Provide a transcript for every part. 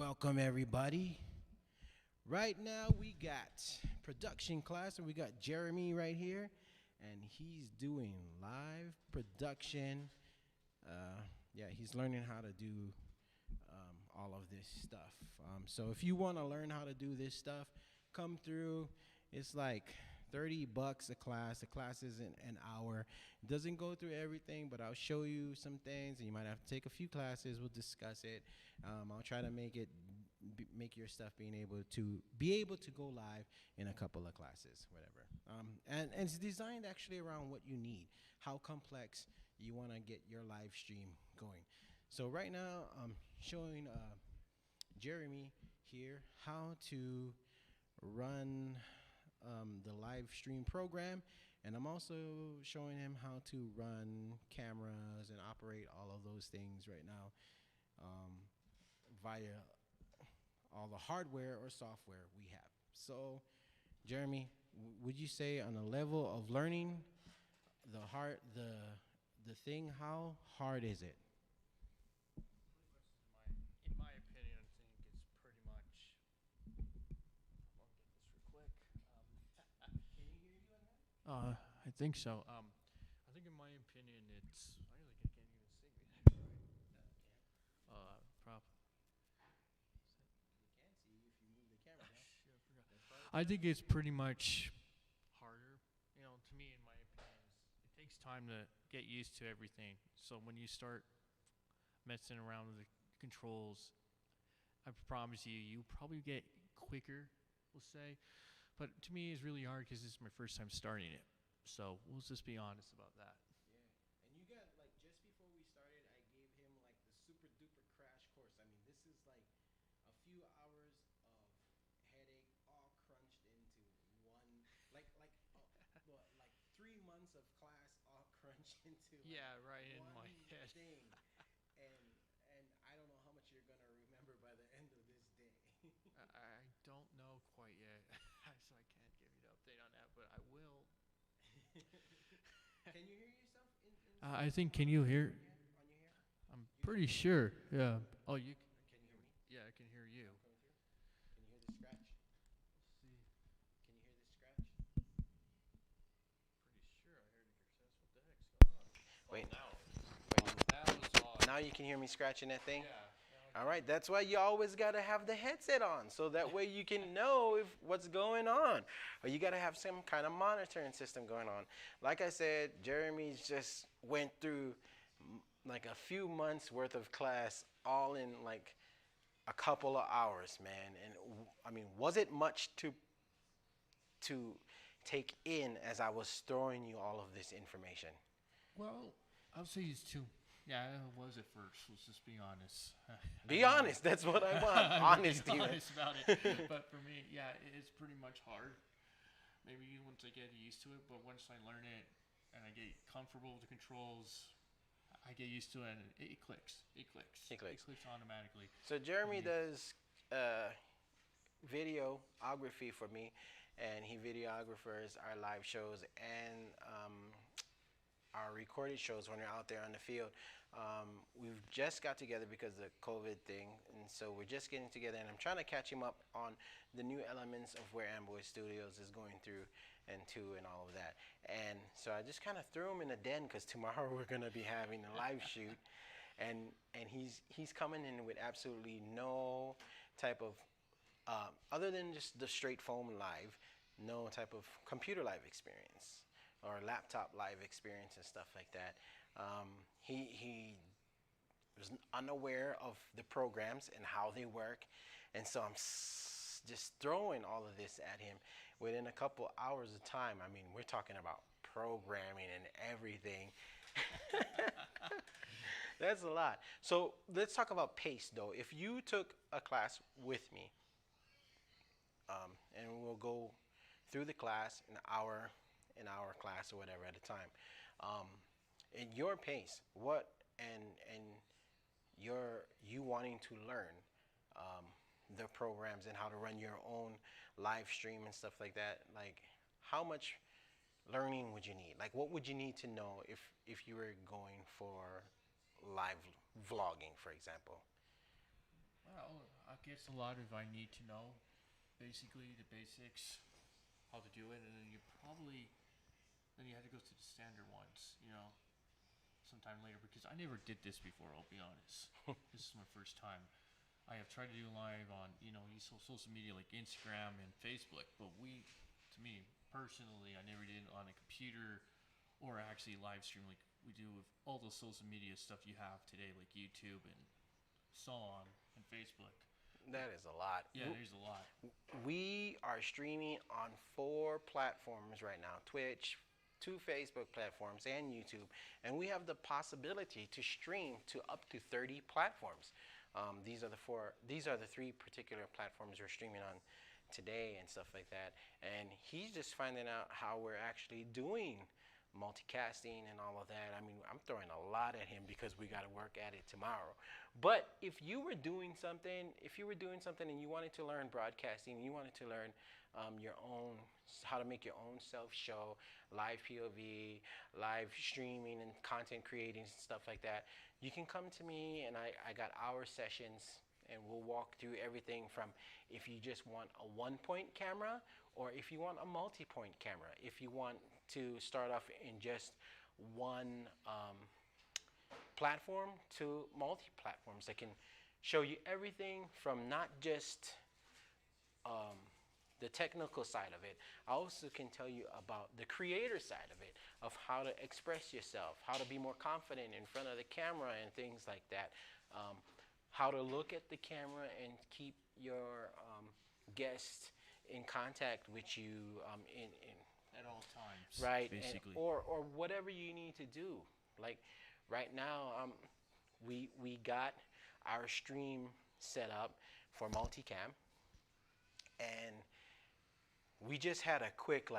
Welcome everybody. Right now we got production class and we got Jeremy right here and he's doing live production. Yeah, he's learning how to do all of this stuff. So if you want to learn how to do this stuff, come through. It's like 30 bucks a class. The class isn't an hour. It doesn't go through everything, but I'll show you some things and you might have to take a few classes. We'll discuss it. I'll try to make your stuff be able to go live in a couple of classes, whatever. And it's designed actually around what you need, how complex you want to get your live stream going. So right now I'm showing Jeremy here how to run the live stream program, and I'm also showing him how to run cameras and operate all of those things right now via all the hardware or software we have. So, Jeremy, would you say on a level of learning the thing, how hard is it? In my opinion, I think it's pretty much. I'll get this real quick. Can you hear you on that? I think so. I think in my opinion, it's. I really can't even see me. Prop. We can see you if you move the camera down. Shit, I forgot. That's probably I think it's pretty much harder. You know, to me, in my opinion, it takes time to get used to everything. So when you start messing around with the controls, I promise you, you probably get quicker, we'll say. But to me, it's really hard because this is my first time starting it. So we'll just be honest about that. Yeah. And you got like just before we started, I gave him like the super duper crash course. I mean, this is like a few hours of headache all crunched into one like 3 months of class all crunched into like Yeah, right in one my head. thing. And and I don't know how much you're gonna remember by the end of this day. I don't know quite yet, so I can't give you the update on that, but I will. Can you hear yourself in I think, can you hear? on your hair? I'm pretty sure. Yeah. Oh, you. Can you hear me? Yeah, I can hear you. Coming through? Can you hear the scratch? Let's see. Can you hear the scratch? Pretty sure I heard it yourself. What the heck's going on? Wait. Oh, now. Wait. That was odd. Now you can hear me scratching that thing? Yeah. All right, that's why you always got to have the headset on so that way you can know if what's going on. Or you got to have some kind of monitoring system going on. Like I said, Jeremy's just went through like a few months worth of class all in like a couple of hours, man. And I mean, was it much to take in as I was throwing you all of this information? Well, I'll say it's two. Yeah, it was at first. Let's just be honest. Be honest, that's what I want. Honesty. Be man. honest about it. But for me, yeah, it's pretty much hard. Maybe once I get used to it, but once I learn it and I get comfortable with the controls, I get used to it and it clicks. It clicks. It clicks. It clicks automatically. So Jeremy Mhm. does videography for me, and he videographers our live shows and our recorded shows when we're out there on the field. We've just got together because of the COVID thing, and so we're just getting together, and I'm trying to catch him up on the new elements of where Amboy Studios is going through and all of that. And so I just kind of threw him in a den because tomorrow we're going to be having a live shoot, and he's coming in with absolutely no type of other than just the straight foam live, no type of computer live experience or laptop live experience and stuff like that. He was unaware of the programs and how they work, and so I'm just throwing all of this at him within a couple hours of time. I mean, we're talking about programming and everything. That's a lot. So let's talk about pace, though. If you took a class with me, and we'll go through the class an hour class or whatever at a time. In your pace, what and you wanting to learn the programs and how to run your own live stream and stuff like that. Like, how much learning would you need? Like, what would you need to know if you were going for live vlogging, for example? Well, gets a lot of I need to know, basically the basics, how to do it, and then then you had to go to the standard ones, sometime later because I never did this before. I'll be honest. This is my first time. I have tried to do live on social media like Instagram and Facebook, but to me personally, I never did it on a computer or actually live stream like we do with all the social media stuff you have today, like YouTube and so on, and Facebook. That is a lot. Yeah, there's a lot. We are streaming on 4 platforms right now: Twitch, 2 Facebook platforms, and YouTube. And we have the possibility to stream to up to 30 platforms. These are the 3 particular platforms we're streaming on today and stuff like that. And he's just finding out how we're actually doing multicasting and all of that. I mean, I'm throwing a lot at him because we got to work at it tomorrow. But if you were doing something and you wanted to learn broadcasting, you wanted to learn how to make your own self show, live POV, live streaming and content creating and stuff like that, you can come to me, and I got hour sessions, and we'll walk through everything from if you just want a 1-point camera, or if you want a multi-point camera, if you want to start off in just one platform to multi-platforms. I can show you everything from not just the technical side of it. I also can tell you about the creator side of it, of how to express yourself, how to be more confident in front of the camera and things like that, how to look at the camera and keep your guests in contact with you in At all times, right, basically. or whatever you need to do. Like right now, we got our stream set up for multicam, and we just had a quick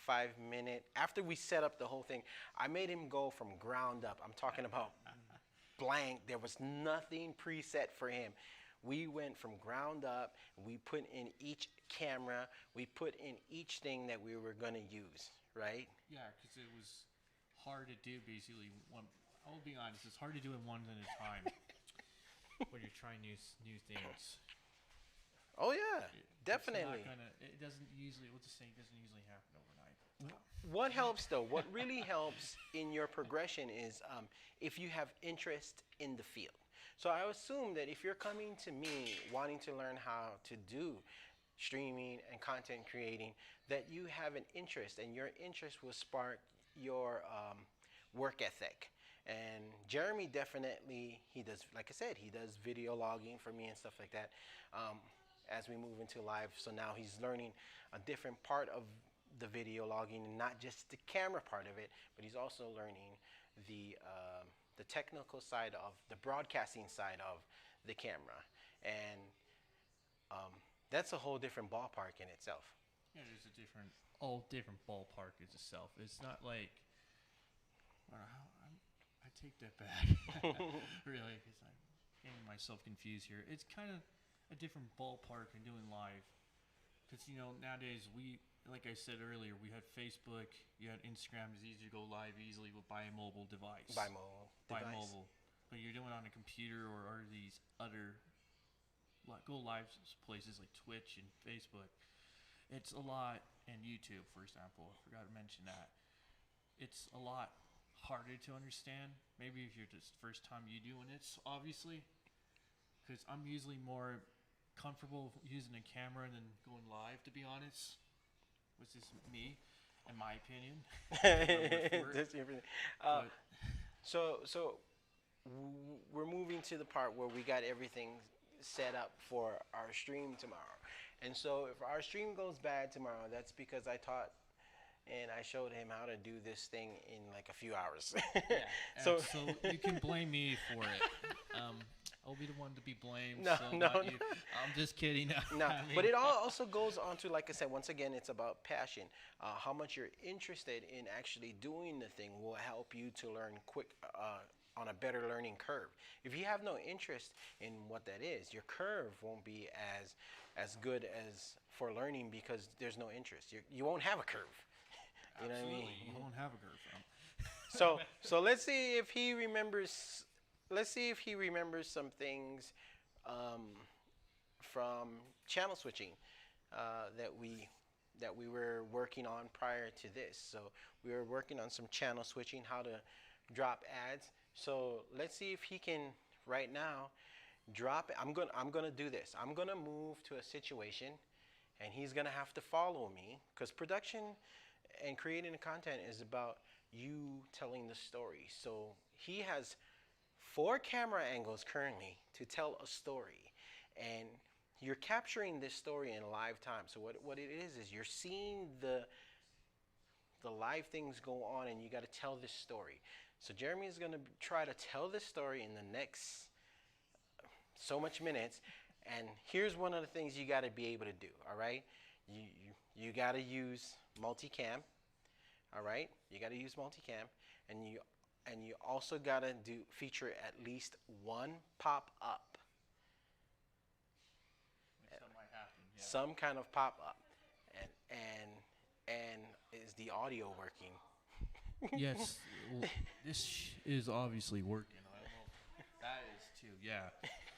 5-minute, after we set up the whole thing, I made him go from ground up. I'm talking about blank. There was nothing preset for him. We went from ground up. We put in each camera. We put in each thing that we were going to use, right? Yeah, because it was hard to do basically. I'll be honest, it's hard to do it one at a time when you're trying new things. Oh yeah, definitely. It doesn't usually. We'll just say it doesn't usually happen overnight. What helps though? What really helps in your progression is if you have interest in the field. So I assume that if you're coming to me wanting to learn how to do streaming and content creating, that you have an interest, and your interest will spark your work ethic. And Jeremy definitely, he does, like I said, he does video logging for me and stuff like that as we move into live. So now he's learning a different part of the video logging, and not just the camera part of it, but he's also learning the technical side of the broadcasting side of the camera. And that's a whole different ballpark in itself. Yeah, there's a different ballpark in itself. It's not like, I take that back, really, because I'm getting myself confused here. It's kind of a different ballpark in doing live, because nowadays like I said earlier, we had Facebook, you had Instagram. It's easy to go live easily by a mobile device. By mobile. But you're doing it on a computer or these other go live places like Twitch and Facebook. It's a lot, and YouTube, for example. I forgot to mention that. It's a lot harder to understand. Maybe if you're just first time you doing it, obviously, because I'm usually more comfortable using a camera than going live, to be honest. Which is me, in my opinion. So we're moving to the part where we got everything set up for our stream tomorrow. And so if our stream goes bad tomorrow, that's because I taught and I showed him how to do this thing in like a few hours. Yeah, so you can blame me for it. I'll be the one to be blamed. No. You. I'm just kidding. No, but it also goes on to, like I said, once again, it's about passion. How much you're interested in actually doing the thing will help you to learn quick on a better learning curve. If you have no interest in what that is, your curve won't be as good as for learning because there's no interest. You won't have a curve. You know what I mean? You won't have a curve. So let's see if he remembers. Let's see if he remembers some things from channel switching that we were working on prior to this. So we were working on some channel switching, how to drop ads. So let's see if he can right now drop it. I'm gonna do this. I'm gonna move to a situation, and he's gonna have to follow me, because production and creating the content is about you telling the story. So he has 4 camera angles currently to tell a story, and you're capturing this story in live time. So what it is you're seeing the live things go on, and you got to tell this story. So Jeremy is going to try to tell this story in the next so much minutes. And here's one of the things you got to be able to do. All right, you got to use multicam. All right, you got to use multicam, and you also got to feature at least one pop up. That might happen. Yeah. Some kind of pop up. And is the audio working? Yes, well, this is obviously working. I don't know. That is too. Yeah.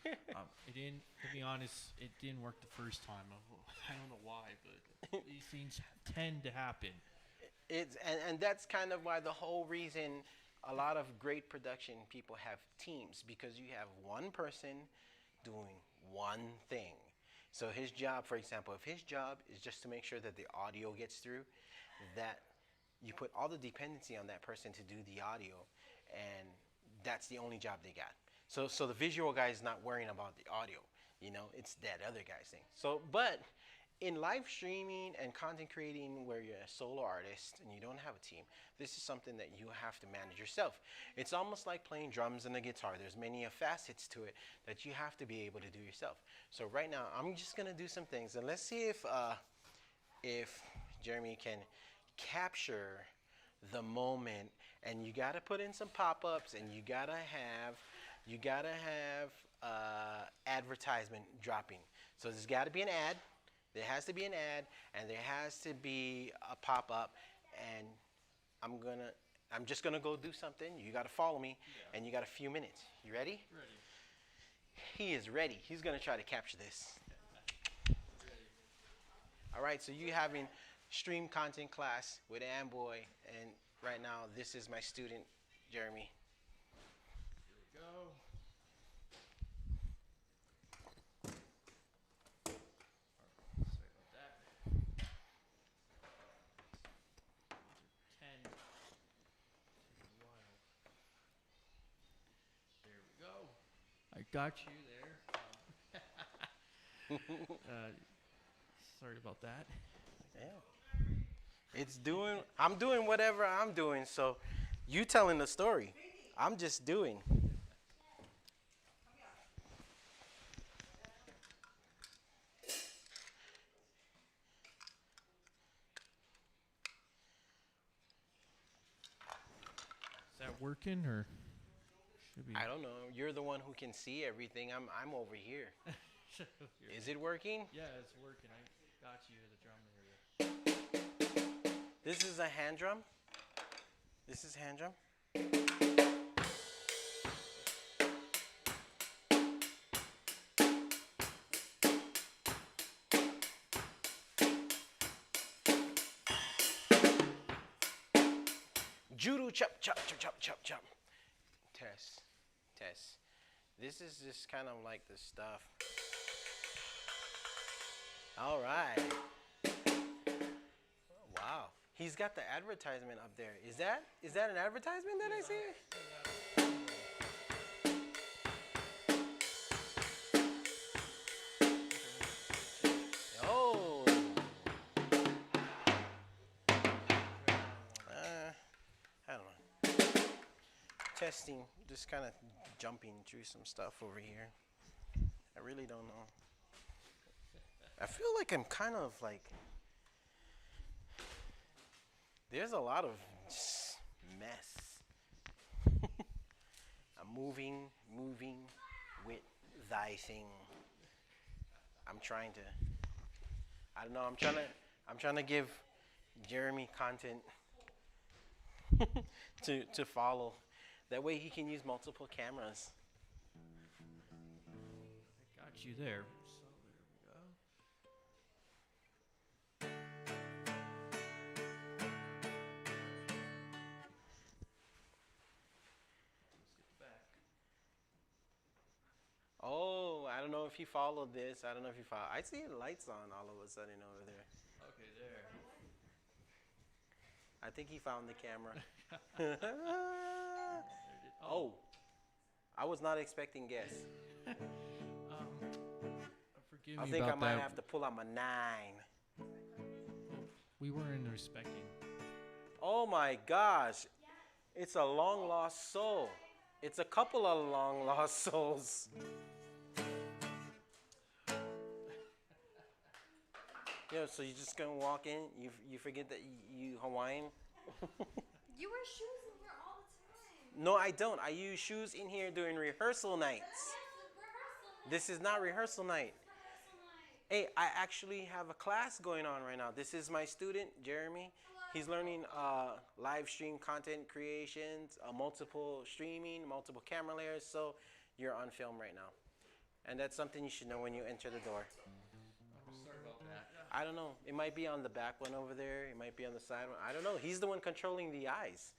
It didn't. To be honest, it didn't work the first time. I don't know why, but these things tend to happen. And that's kind of why the whole reason a lot of great production people have teams, because you have one person doing one thing. So his job, for example, if his job is just to make sure that the audio gets through, that you put all the dependency on that person to do the audio, and that's the only job they got. So the visual guy is not worrying about the audio, it's that other guy's thing. So, but in live streaming and content creating where you're a solo artist and you don't have a team, this is something that you have to manage yourself. It's almost like playing drums and a guitar. There's many facets to it that you have to be able to do yourself. So right now, I'm just gonna do some things, and let's see if Jeremy can capture the moment. And you gotta put in some pop-ups, and you gotta have advertisement dropping. So there's gotta be an ad. There has to be an ad, and there has to be a pop-up, and I'm just gonna go do something. You gotta follow me, and you got a few minutes. You ready? Ready. He is ready. He's gonna try to capture this. All right, so you having stream content class with Amboy, and right now this is my student, Jeremy. Here we go. Sorry about that. These are 10. Taking a while. There we go. I got you there. Sorry about that. Yeah. I'm doing whatever I'm doing, so you telling the story. I'm just doing. Is that working or should be? I don't know. You're the one who can see everything. I'm over here. Is it working? Yeah, it's working. I got you at the drum area. This is a hand drum. This is hand drum. Judo chop chop chop chop chop chop. Test. This is just kind of like the stuff. All right. Wow. He's got the advertisement up there. Is that an advertisement that I see? Oh. I don't know. Testing, just kind of jumping through some stuff over here. I really don't know. I feel like I'm kind of like, there's a lot of mess. I'm moving with thy thing. I'm trying to, I don't know, I'm trying to give Jeremy content to follow. That way he can use multiple cameras. I got you there. if he followed this. I don't know if he followed. I see lights on all of a sudden over there. Okay, there. I think he found the camera. Oh. Oh, I was not expecting guests. Forgive I me think I about might that. have to pull out my 9. We weren't respecting. Oh my gosh. It's a long lost soul. It's a couple of long lost souls. Yo, so you just gonna walk in? You forget that you Hawaiian? You wear shoes in here all the time. No, I don't. I use shoes in here during rehearsal nights. This is not rehearsal night. Hey, I actually have a class going on right now. This is my student, Jeremy. He's learning live stream content creations, multiple streaming, multiple camera layers. So you're on film right now. And that's something you should know when you enter the door. Sorry about that. I don't know. It might be on the back one over there. It might be on the side one. I don't know. He's the one controlling the eyes.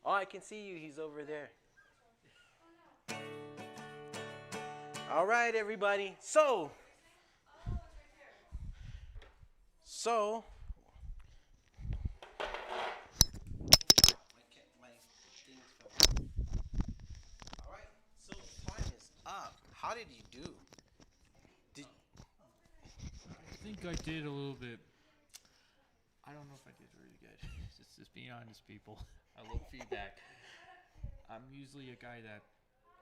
Oh, I can see you. He's over there. All right, everybody. So, all right. So time is up. How did you do? I think I did a little bit. I don't know if I did really good. Just being honest, people. I love feedback. I'm usually a guy that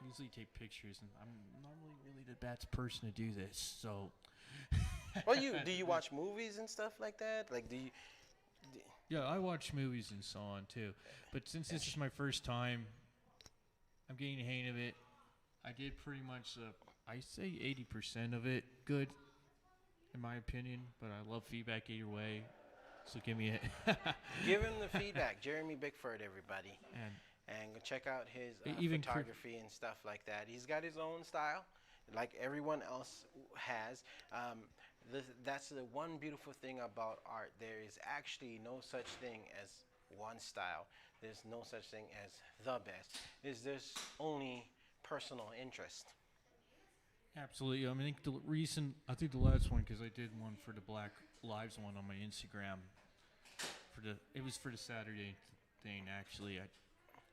usually take pictures, and I'm normally really the best person to do this. So. Well, do you watch movies and stuff like that? Like, do you? Yeah, I watch movies and so on too. But since this is my first time, I'm getting the hang of it. I did pretty much, I say 80% of it good, in my opinion. But I love feedback either way. So give me it. Give him the feedback. Jeremy Bickford, everybody. And go check out his Even photography and stuff like that. He's got his own style, like everyone else has. That's the one beautiful thing about art. There is actually no such thing as one style. There's no such thing as the best. There's only personal interest. absolutely. I mean, I think the last one, because I did one for the Black Lives one on my Instagram. It was for the Saturday thing, actually.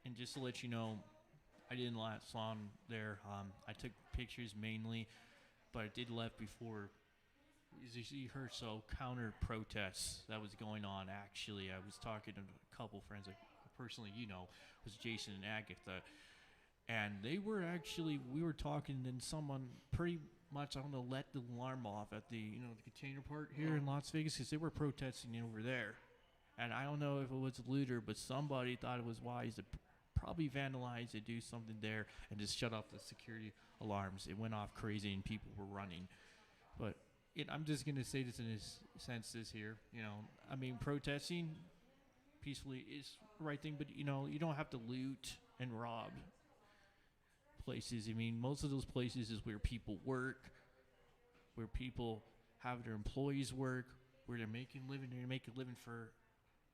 And just to let you know, I didn't last long there. I took pictures mainly, but I did left before. As you heard, so counter protests that was going on. Actually, I was talking to a couple friends, personally, was Jason and Agatha, and we were talking, and someone pretty much, I don't know, let the alarm off at the the container part here in Las Vegas, because they were protesting over there, and I don't know if it was a looter, but somebody thought it was wise to probably vandalize and do something there and just shut off the security alarms. It went off crazy and people were running, but. I'm just going to say this in this sense here, I mean, protesting peacefully is the right thing, but, you don't have to loot and rob places. I mean, most of those places is where people work, where people have their employees work, where they're making a living,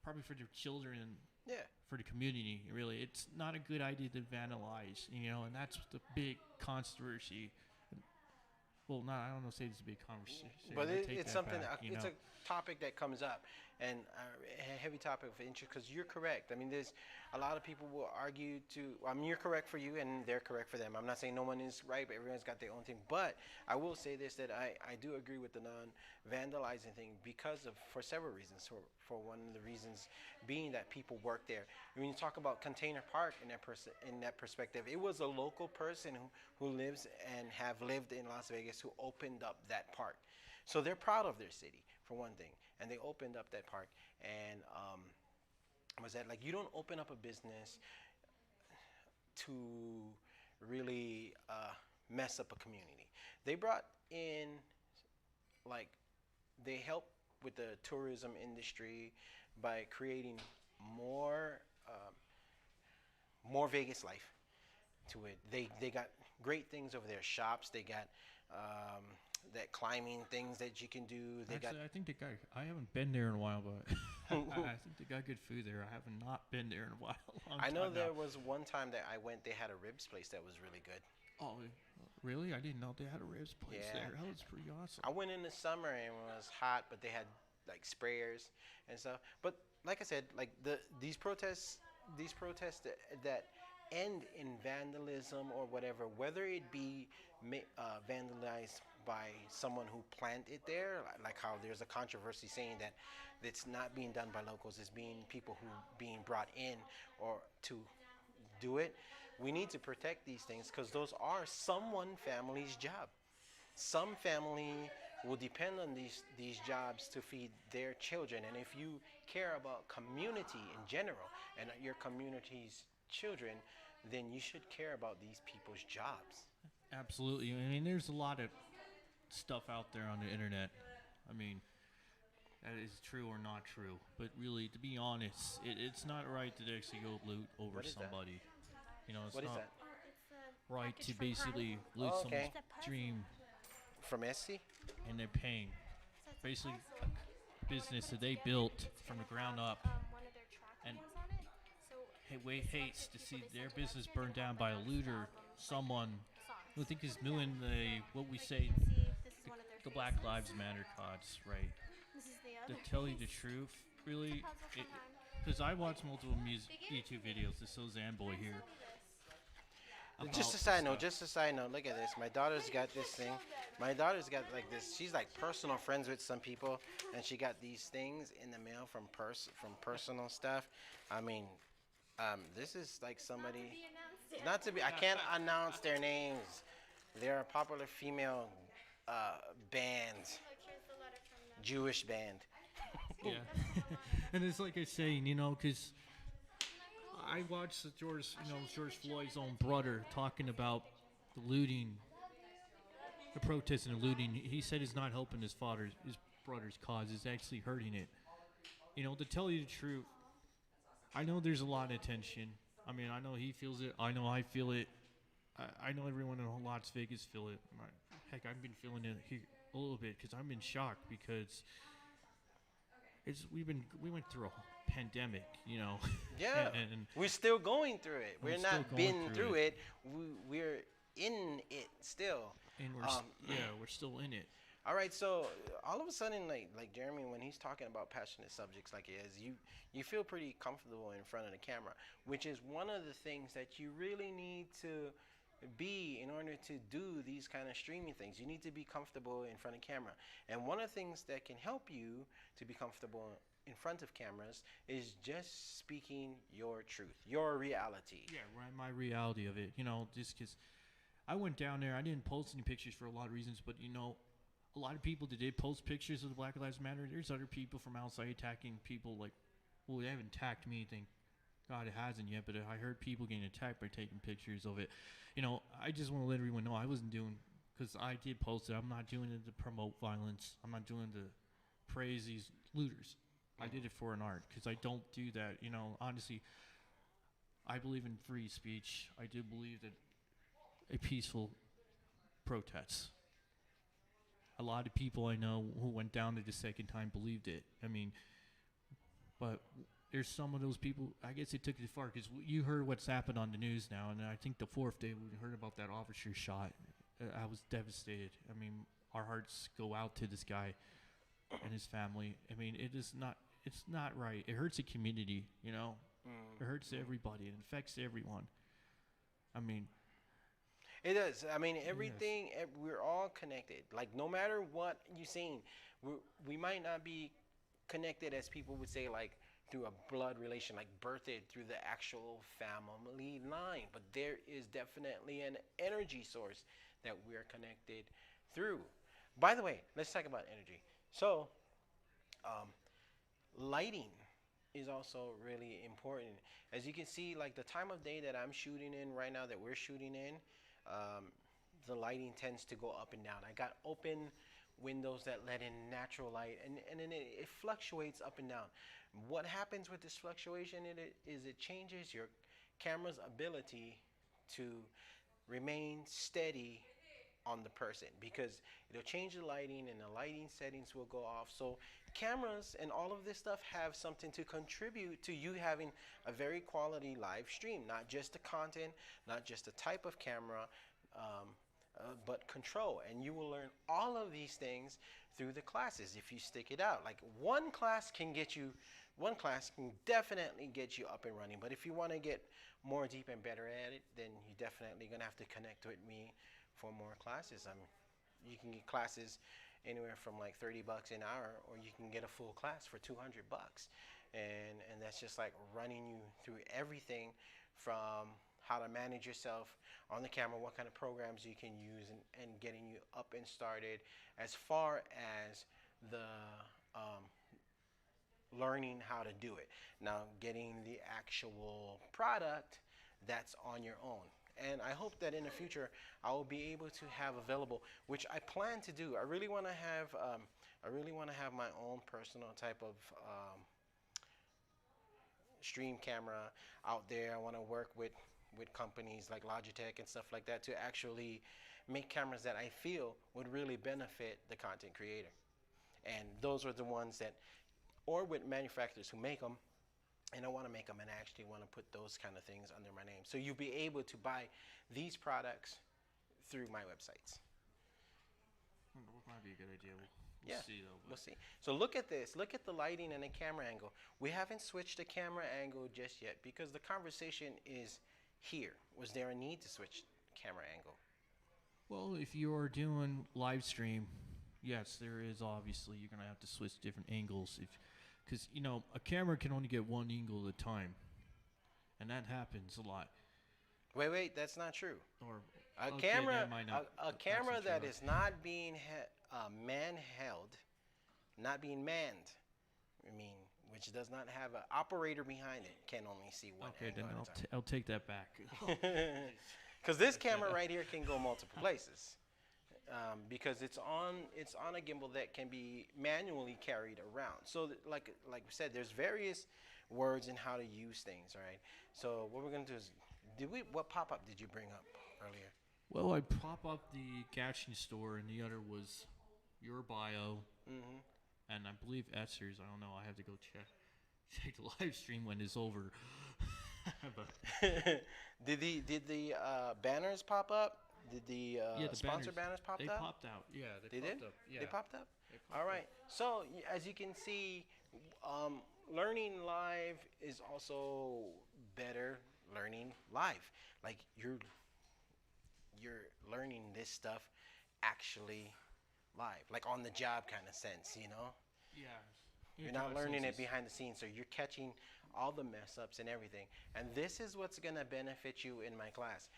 probably for their children and Yeah. for the community, really. It's not a good idea to vandalize, and that's the big controversy. Well, I don't know, say it's a big conversation. But Take it's that something. back, It's a topic that comes up, and a heavy topic of interest. Because you're correct. I mean, there's a lot of people will argue to. I mean, you're correct for you, and they're correct for them. I'm not saying no one is right, but everyone's got their own thing. But I will say this: that I do agree with the non-vandalizing thing for several reasons. For one of the reasons being that people work there. When you talk about Container Park in that perspective, it was a local person who lives and have lived in Las Vegas who opened up that park. So they're proud of their city, for one thing, and they opened up that park. And was that like, you don't open up a business to really mess up a community. They brought in, like, they helped with the tourism industry by creating more Vegas life to it. They got great things over there. Shops. They got that climbing things that you can do. Actually, I think I haven't been there in a while, but I think they got good food there. I have not been there in a while. I know there was one time that I went. They had a ribs place that was really good. Oh, Really? I didn't know they had a ribs place Yeah. there. That was pretty awesome. I went in the summer and it was hot, but they had like sprayers and stuff. But like I said, like these protests that end in vandalism or whatever, whether it be vandalized by someone who planted it there, like how there's a controversy saying that it's not being done by locals, it's being people who being brought in or to do it. We need to protect these things because those are someone family's job. Some family will depend on these jobs to feed their children, and if you care about community in general and your community's children, then you should care about these people's jobs. Absolutely. I mean, there's a lot of stuff out there on the internet. I mean, that is true or not true. But really, to be honest, it's not right to actually go loot over What is that? somebody. You know, it's What is not that? It's a right package to from basically Harlem. loot Oh, someone's okay. It's a puzzle. dream, From Etsy? and they're paying. So it's a Basically, puzzle. And when I business put that it they together, built it's from the gonna ground have, up. one of their track And wheels on it. So Way this one, hates to people, see they their send it out business here, burned they down have, by a like, looter, albums, someone songs. who I think is doing what we Like say, you can see, this is one of their the Black faces. Lives Matter cause, right? This is the To other tell you the face. truth, really, It's a puzzle from Harlem. because I watch multiple music They gave it YouTube to me. videos. This Suzanne boy They here. sold me this. About Just a this side note, stuff. just a side note. Look at this. My daughter's got this thing. My daughter's got like this. She's like personal friends with some people, and she got these things in the mail from personal stuff. I mean, this is like somebody. Be announced it. Not to be. I can't announce their names. They're a popular female band, Look, here's the letter from them. Jewish band. Yeah, and it's like I say, you know, because I watched the George Floyd's own brother talking about the looting, the protest and the looting. He said it's not helping his brother's cause. It's actually hurting it. You know, to tell you the truth, I know there's a lot of tension. I mean, I know he feels it. I know I feel it. I know everyone in Las Vegas feel it. Heck, I've been feeling it here a little bit because I'm in shock because we went through a pandemic, you know. Yeah, and we're still going through it. We're We're still not going been through through it. We're in it still. we're still in it. All right, so all of a sudden, like Jeremy, when he's talking about passionate subjects like he is, you feel pretty comfortable in front of the camera, which is one of the things that you really need to be in order to do these kind of streaming things. You need to be comfortable in front of camera, and one of the things that can help you to be comfortable in front of cameras is just speaking your truth, your reality. Yeah, right. My reality of it, you know, just because I went down there, I didn't post any pictures for a lot of reasons, but you know, a lot of people that did post pictures of the Black Lives Matter, there's other people from outside attacking people like, well, they haven't attacked me, thank God it hasn't yet, but I heard people getting attacked by taking pictures of it. You know, I just want to let everyone know I wasn't doing, because I did post it, I'm not doing it to promote violence. I'm not doing it to praise these looters. I did it for an art, because I don't do that. You know, honestly, I believe in free speech. I do believe that a peaceful protest. A lot of people I know who went down there the second time believed it. I mean, but there's some of those people, I guess they took it too far, because you heard what's happened on the news now, and I think the fourth day we heard about that officer shot. I was devastated. I mean, our hearts go out to this guy and his family. I mean, it's not right. It hurts the community, you know. It hurts everybody. It affects everyone. I mean, It does. I mean, everything. We're all connected. Like no matter what you're saying, we might not be connected as people would say, like through a blood relation, like birthed through the actual family line. But there is definitely an energy source that we're connected through. By the way, let's talk about energy. So, lighting is also really important. As you can see, like the time of day that I'm shooting in right now, that we're shooting in, the lighting tends to go up and down. I got open windows that let in natural light, and then it fluctuates up and down. What happens with this fluctuation is it changes your camera's ability to remain steady on the person, because it'll change the lighting and the lighting settings will go off. So cameras and all of this stuff have something to contribute to you having a very quality live stream, not just the content, not just the type of camera, but control. And you will learn all of these things through the classes if you stick it out. Like one class can definitely get you up and running. But if you want to get more deep and better at it, then you're definitely going to have to connect with me for more classes. You can get classes anywhere from like $30 an hour, or you can get a full class for $200. And that's just like running you through everything from how to manage yourself on the camera, what kind of programs you can use, and getting you up and started, as far as the learning how to do it. Now, getting the actual product, that's on your own. And I hope that in the future I will be able to have available, which I plan to do. I really want to have my own personal type of stream camera out there. I want to work with companies like Logitech and stuff like that to actually make cameras that I feel would really benefit the content creator. And those are the ones that, or with manufacturers who make them, and I want to make them and actually want to put those kind of things under my name. So you'll be able to buy these products through my websites. That might be a good idea. We'll Yeah, see though. we'll see. So look at this. Look at the lighting and the camera angle. We haven't switched the camera angle just yet because the conversation is here. Was there a need to switch camera angle? Well, if you are doing live stream, yes, there is obviously you're gonna have to switch different angles because a camera can only get one angle at a time, and that happens a lot. Wait, that's not true. Or A okay, camera, never mind, no, a that's camera not that true. is not being man-held, not being manned, I mean, which does not have an operator behind it, can only see one Okay, then angle at a I'll take that back. Because this camera right here can go multiple places, because it's on a gimbal that can be manually carried around. So like we said, there's various words in how to use things, right? So what we're gonna do is, what pop-up did you bring up earlier? Well, I pop up the Gachion store, and the other was your bio, Mm-hmm. and I believe Esther's. I don't know. I have to go check the live stream when it's over. But Did the banners pop up? Did the yeah, the sponsor banners pop they up? popped out. Yeah, They popped did? up. Yeah, They popped up? they popped All up. right. So as you can see, learning live is also better learning live. Like you're learning this stuff actually live, like on the job kind of sense, Yeah. You're not learning it behind the scenes, so you're catching all the mess ups and everything. And this is what's going to benefit you in my class.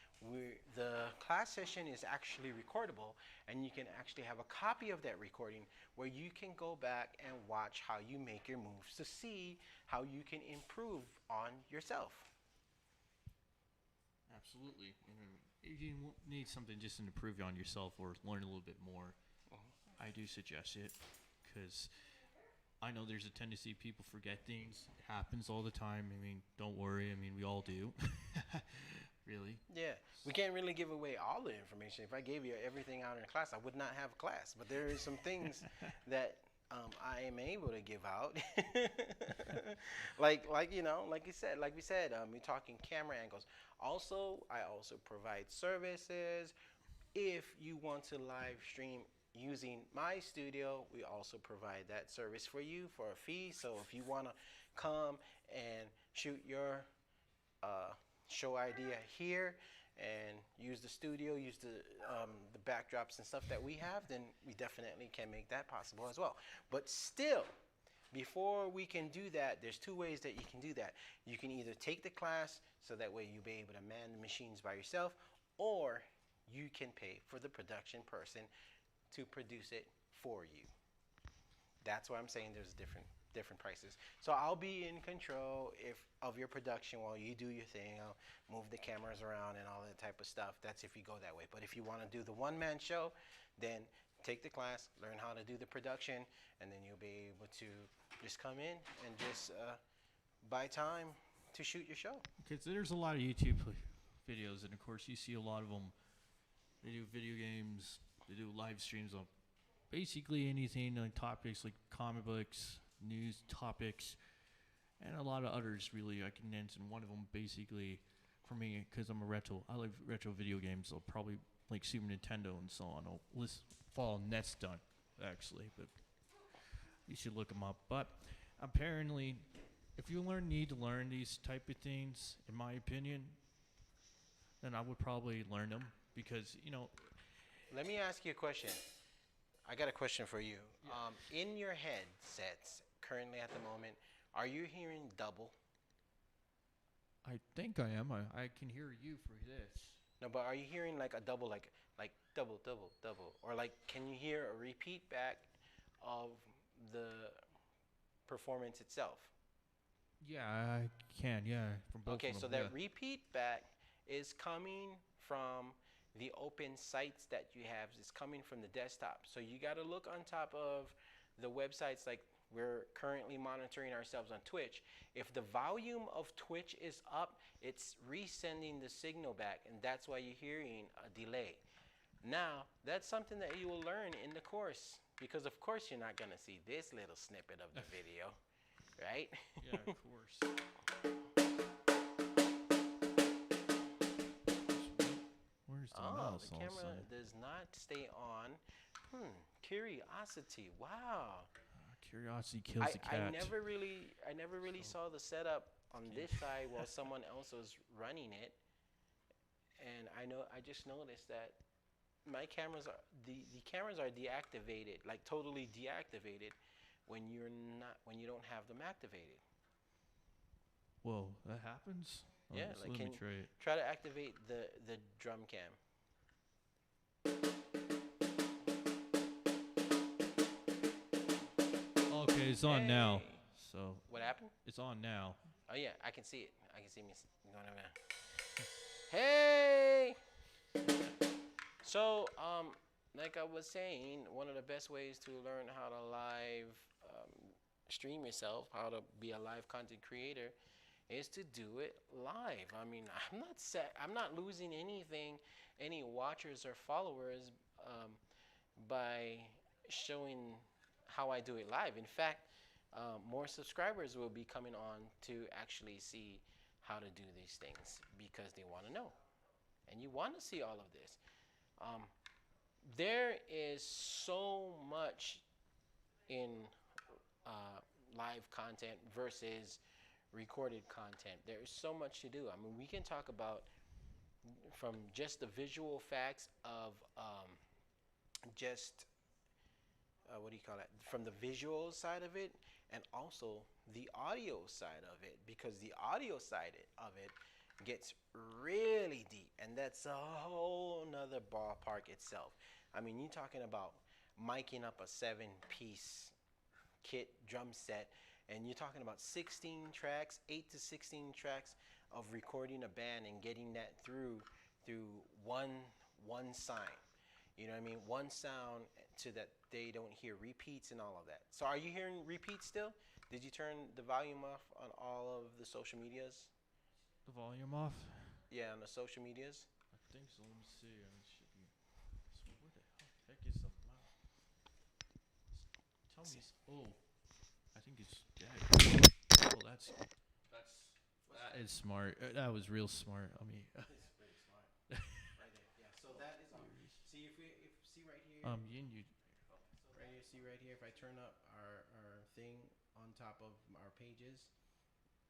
The class session is actually recordable, and you can actually have a copy of that recording where you can go back and watch how you make your moves to see how you can improve on yourself. Absolutely. And if you need something just to improve on yourself or learn a little bit more, I do suggest it because I know there's a tendency people forget things. It happens all the time. I mean, don't worry. I mean, we all do. Really. Yeah, we can't really give away all the information. If I gave you everything out in class, I would not have a class. But there is some things that I am able to give out. like we said, we're talking camera angles. Also, I also provide services. If you want to live stream using my studio, we also provide that service for you for a fee. So if you want to come and shoot your show idea here and use the studio, use the backdrops and stuff that we have, then we definitely can make that possible as well. But still, before we can do that, there's two ways that you can do that. You can either take the class, so that way you'll be able to man the machines by yourself, or you can pay for the production person to produce it for you. That's why I'm saying there's different prices. So I'll be in control of your production while you do your thing. I'll move the cameras around and all that type of stuff. That's if you go that way. But if you want to do the one-man show, then take the class, learn how to do the production, and then you'll be able to just come in and just buy time to shoot your show. Because there's a lot of YouTube videos, and of course you see a lot of them. They do video games, they do live streams on basically anything, like topics like comic books, news topics, and a lot of others really I can mention. One of them basically for me, because I love retro video games, will probably like Super Nintendo and so on. I'll list follow Net's done actually, but you should look them up. But apparently, if you need to learn these type of things, in my opinion, then I would probably learn them because Let me ask you a question. I got a question for you. In your headsets currently at the moment, are you hearing double? I think I am. I can hear you for this. No, but are you hearing like a double, like double, double, double, or like can you hear a repeat back of the performance itself? Yeah, I can. Yeah, from both Okay, of them. so that repeat back is coming from the open sites that you have. It's coming from the desktop. So you got to look on top of the websites like we're currently monitoring ourselves on Twitch. If the volume of Twitch is up, it's resending the signal back, and that's why you're hearing a delay. Now, that's something that you will learn in the course because, of course, you're not going to see this little snippet of the video, right? Yeah, of course. Where's the mouse? The camera does not stay on. Curiosity. Wow. Curiosity kills the cat. I never really saw the setup on this side while someone else was running it. And I just noticed that my cameras are the cameras are deactivated, like totally deactivated when you don't have them activated. Whoa, that happens? Yeah, let like me try it. try to activate the drum cam. Okay, it's on now. Hey. So What happened? it's on now. Oh yeah, I can see it. I can see me going over there. Hey. So like I was saying, one of the best ways to learn how to live stream yourself, how to be a live content creator, is to do it live. I mean, I'm not losing anything, any watchers or followers by showing how I do it live. In fact, more subscribers will be coming on to actually see how to do these things because they want to know. And you want to see all of this. There is so much in live content versus recorded content. There is so much to do. I mean, we can talk about from just the visual facts of just what do you call that? From the visual side of it, and also the audio side of it, because the audio side of it gets really deep, and that's a whole nother ballpark itself. I mean, you're talking about miking up a 7-piece kit drum set, and you're talking about 16 tracks, 8 to 16 tracks of recording a band and getting that through one sign. You know what I mean? One sound so that they don't hear repeats and all of that. So are you hearing repeats still? Did you turn the volume off on all of the social medias? The volume off? Yeah, on the social medias. I think so. Let me see. It should be. So where the heck is the mouse? Tell me. Oh, I think it's dead. Oh, that is smart. That was real smart. I mean, It's pretty smart. Right there. Yeah. So that is on. See see right here. you. Right here. See right here. If I turn up our thing on top of our pages,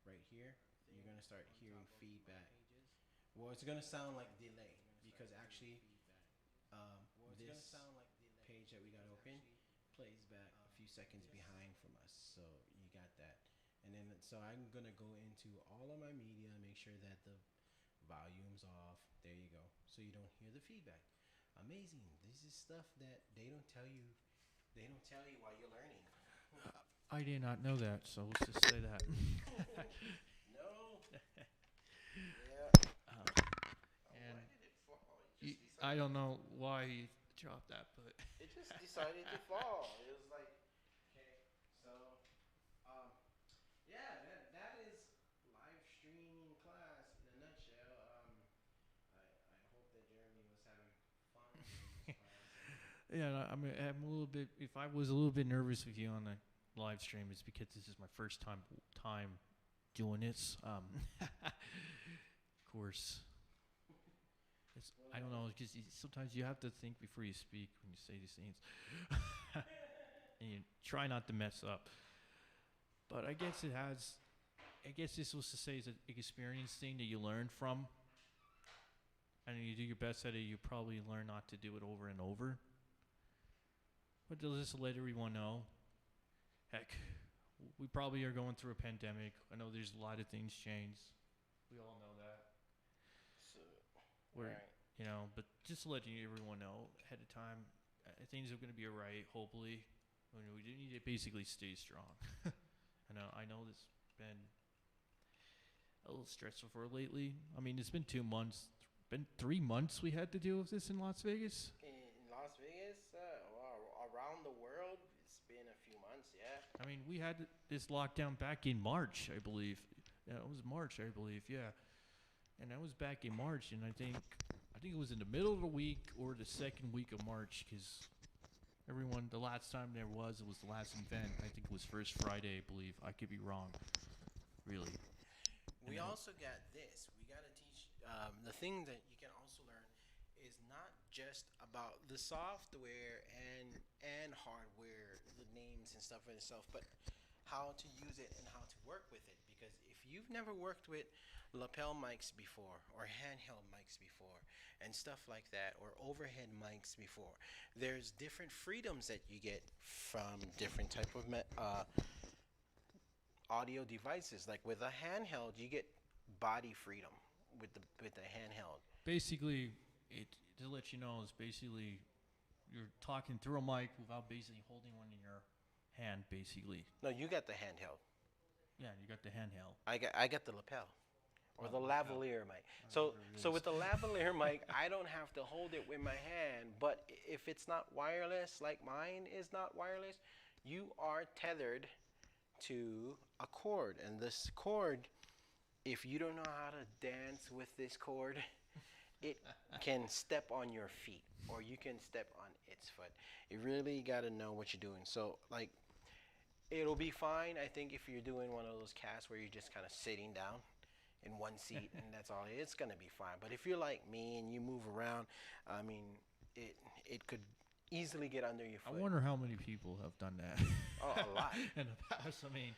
right here, you're gonna start hearing feedback. Well, it's gonna sound like delay because actually, this page that we got open plays back a few seconds behind from us. So you got that, and then so I'm gonna go into all of my media, make sure that the volume's off. There you go. So you don't hear the feedback. Amazing. This is stuff that they don't tell you. They don't tell you while you're learning. I did not know that, so let's just say that. No. Yeah. And Why did it fall? I don't know why he dropped that, but It just decided to fall. It was like, okay, so, yeah, that is live streaming class in a nutshell. I hope that Jeremy was having fun in this class. yeah, I mean, I'm a little bit. If I was a little bit nervous with you on the live stream, it's because this is my first time doing this. Of course, I don't know, because sometimes you have to think before you speak when you say these things, and you try not to mess up. But I guess it has. I guess this was to say is an experience thing that you learn from, and you do your best at it. You probably learn not to do it over and over. But to just let everyone know, heck, we probably are going through a pandemic. I know there's a lot of things changed. We all know that. So, We're, right. but just to let everyone know ahead of time, things are going to be alright. Hopefully, we do need to basically stay strong. I know this has been a little stressful for lately. I mean, it's been 2 months, been 3 months we had to deal with this in Las Vegas. In Las Vegas, around the world, it's been a few months. Yeah. I mean, we had this lockdown back in March, I believe. Yeah, it was March, I believe. Yeah, and that was back in March, and I think it was in the middle of the week or the second week of March, because the last time it was the last event. I think it was First Friday, I believe. I could be wrong, really. We And, also got this. We got to teach the thing that you can also learn is not just about the software and hardware, the names and stuff for itself, but how to use it and how to work with it. Because if you've never worked with lapel mics before or handheld mics before and stuff like that or overhead mics before, there's different freedoms that you get from different type of audio devices. Like with a handheld, you get body freedom with the handheld. basically, it to let you know is basically you're talking through a mic without basically holding one in your hand. Basically, No, you got the handheld. yeah, you got the handheld. I got the lapel or Oh, the lapel. lavalier mic. So Whatever it so is. with the lavalier mic, I don't have to hold it with my hand. But if it's not wireless, like mine is not wireless, you are tethered to a cord, and this cord, if you don't know how to dance with this cord, it can step on your feet or you can step on its foot. You really got to know what you're doing. So, like, it'll be fine, I think, if you're doing one of those casts where you're just kind of sitting down in one seat and that's all. It's going to be fine. But if you're like me and you move around, I mean, it could easily get under your I foot. wonder how many people have done that. Oh, a lot. In the past, I mean,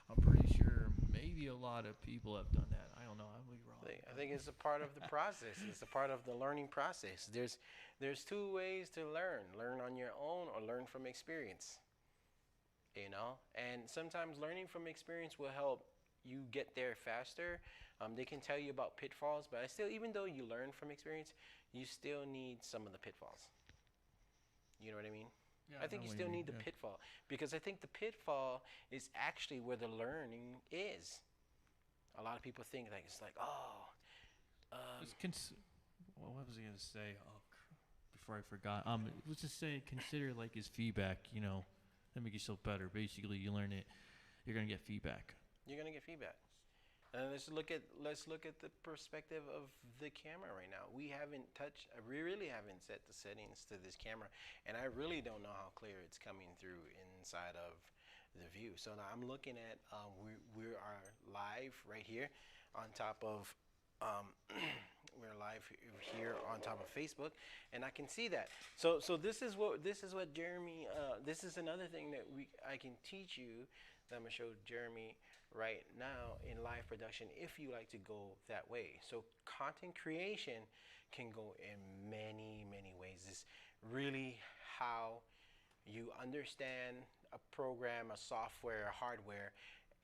I'm pretty sure maybe a lot of people have done that. I don't know. I may be wrong. I think it's a part of the process. It's a part of the learning process. There's two ways to learn. Learn on your own or learn from experience. And sometimes learning from experience will help you get there faster. They can tell you about pitfalls, but even though you learn from experience, you still need some of the pitfalls. You know what I mean? Yeah, I think know you what still mean, need the yeah. pitfall because I think the pitfall is actually where the learning is. A lot of people think like it's like, What was I gonna say? Oh, before I forgot. Let's just say consider like his feedback. That make yourself better. Basically, you learn it. You're gonna get feedback. you're gonna get feedback. And let's look at the perspective of the camera right now. We really haven't set the settings to this camera, and I really don't know how clear it's coming through inside of the view. So now I'm looking at we are live right here on top of we're live here on top of Facebook, and I can see that. So this is what Jeremy. This is another thing that I can teach you. That I'm gonna show Jeremy right now in live production if you like to go that way. So content creation can go in many ways. It's really how you understand a program, a software, a hardware,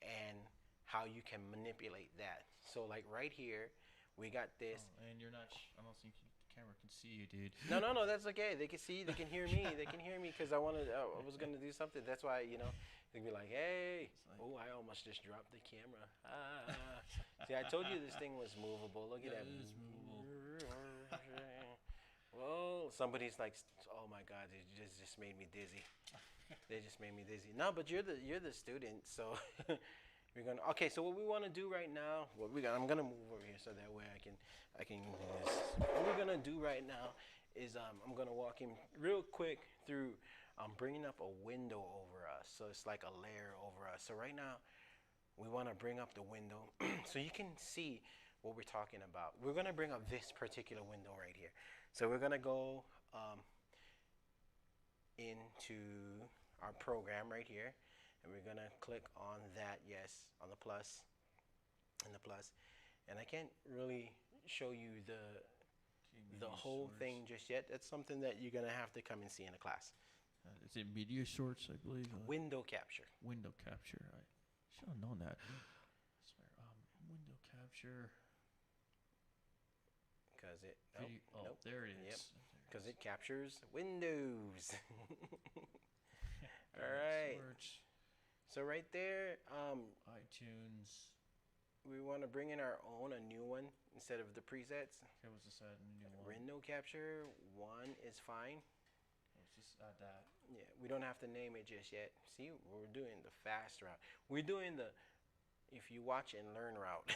and how you can manipulate that. So like right here, we got this. And you're not. I don't think the camera can see you, dude. No, that's okay. They can see, they can hear me. They can hear me because I was gonna do something. That's why they'd be like, hey, I almost just dropped the camera. See, I told you this thing was movable. Look at Yeah, that. it is movable. Well, somebody's like, oh my God, they just made me dizzy. They just made me dizzy. No, but you're the student, so we're gonna. Okay, so what we want to do right now, I'm gonna move over here so that way I can. What we're gonna do right now is I'm gonna walk him real quick through bringing up a window over us. So it's like a layer over us. So right now, we want to bring up the window so you can see what we're talking about. We're gonna bring up this particular window right here. So we're gonna go into our program right here, and we're gonna click on that, yes, on the plus, and the plus. And I can't really show you the whole thing just yet. That's something that you're gonna have to come and see in a class. Is it media source? I believe. Window capture. Window capture. I should have known that. I swear. Window capture. Cause it. Video, Nope, nope. there it is. Yep. There Because is. it captures Windows. Video right. source, So right there, iTunes. we want to bring in our own, a new one instead of the presets. Okay, what's this? Add a new one. Window capture 1 is fine. Let's just add that. Yeah, we don't have to name it just yet. See, we're doing the fast route. We're doing the if you watch and learn route.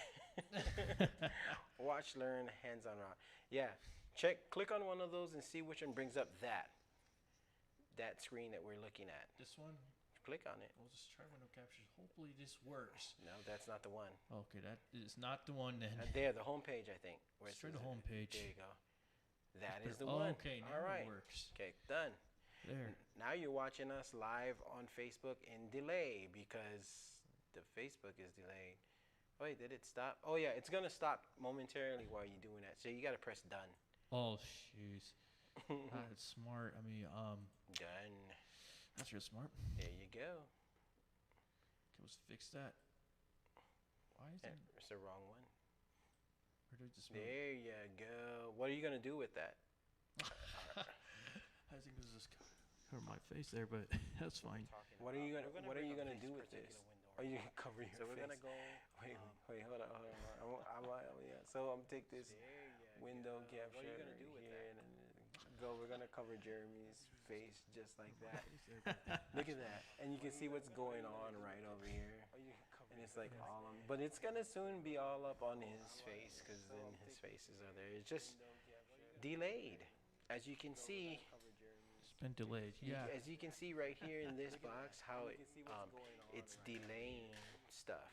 Watch, learn, hands-on route. Yeah, click on one of those and see which one brings up that screen that we're looking at. This one. Click on it. We'll just try window capture. Hopefully this works. No, that's not the one. Okay, that is not the one then. There, the home page, I think. Where it Straight says to home page. There you go. That is the Oh, one. okay, now All right. it works. Okay, done. There. Now you're watching us live on Facebook in delay because the Facebook is delayed. Oh, wait, did it stop? Oh, yeah, it's going to stop momentarily while you're doing that. So you got to press done. Oh, jeez. That's smart. I mean, Done. that's real smart. There you go. Okay, let's fix that. Why is Yeah, it? it's the wrong one. Where did this move? There you go. What are you going to do with that? I think this is cover my face there, but that's fine. What are you going to do with this? Are you going to cover your So we're face? gonna go. Wait, hold on. Yeah. So I'm take this window capture What are you gonna do with here that? and go. We're gonna cover Jeremy's face just like that. Look at that, and you can see what's going on right over here. And it's like all on, but it's gonna soon be all up on his face because then his faces are there. It's just delayed, as you can see. It's been delayed. Yeah. As you can see right here in this box, how it's delaying stuff.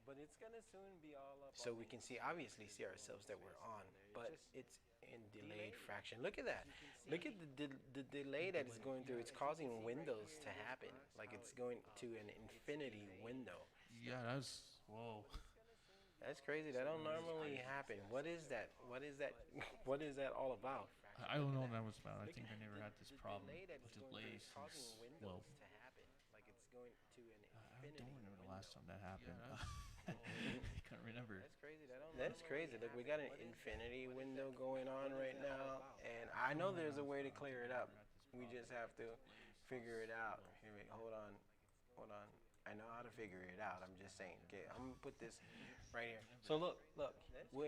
But it's gonna soon be all up. So we can obviously see ourselves that we're on, but it's in delayed fraction. Look at that. Look at the delay that it's going through. It's causing windows to happen. Like it's going to an infinity window. Yeah, that's whoa. That's crazy. That don't normally happen. What is that? What is that? What is that all about? I don't know what that was about. I think I never had this problem delay that with it's going through delays. is causing Well, windows to happen. Like it's going to an I infinity don't remember the last time that window. happened. I can't remember. That's crazy. Look, we got an infinity window going on right now, and I know there's a way to clear it up. We just have to figure it out. Here, wait, hold on. I know how to figure it out. I'm just saying. Okay, I'm gonna put this right here. So look, we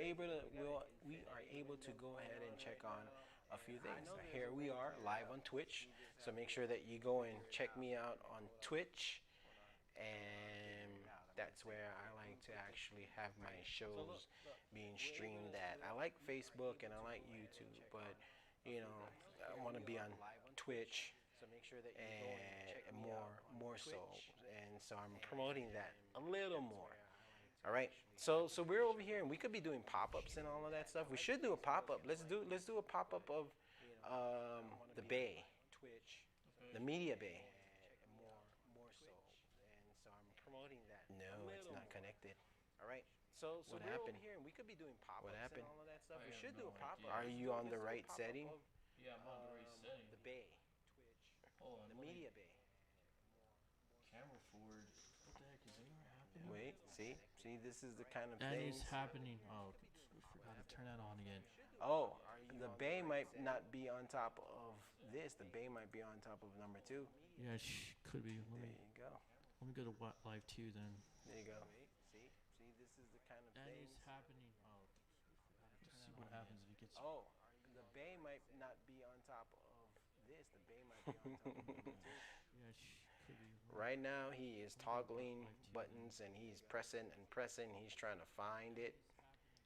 are able to go ahead and check on a few things. Here we are live on Twitch. So make sure that you go and check me out on Twitch, and that's where I like to actually have my shows being streamed at. I like Facebook and I like YouTube, but you know, I want to be on Twitch and more so. And so I'm promoting that a little more. All right. So we're over here and we could be doing pop-ups and all of that stuff. We should do a pop-up. Let's do a pop-up of the bay, the media bay. No, it's not connected. All right. So What we're happened? over here and we could be doing pop-ups What happened? and all of that stuff. I We have should do no a pop-up. idea. Are you on the right setting? Yeah, I'm on the right setting. The bay, Hold on, the let me- media bay. Camera forward. What the heck is anything happening? Wait, see, this is the kind of That thing. is happening. Oh, we forgot to turn that on again. Oh, the bay might not be on top of this. The bay might be on top of number 2. Yeah, could be. There you go. Let me go to live 2 then. There you go. See, this is the kind of That thing. is happening. Oh, let's see what happens if it gets. Oh, the bay might not be on top of this. The bay might be on top of number 2. Yeah, could be. Right now, he is toggling buttons and he's pressing and pressing. He's trying to find it.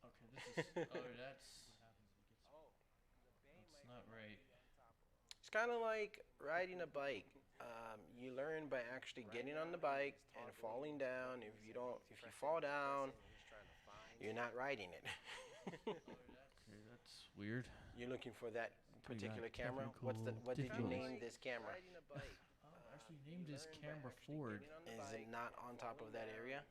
Okay, this is. Oh, that's. That's not right. It's kind of like riding a bike. You learn by actually getting on the bike and falling down. If you fall down, you're not riding it. Okay, that's weird. You're looking for that We got particular camera. technical What did you name difficulties. this camera? Actually, named this camera Ford. Is it not on top of that area?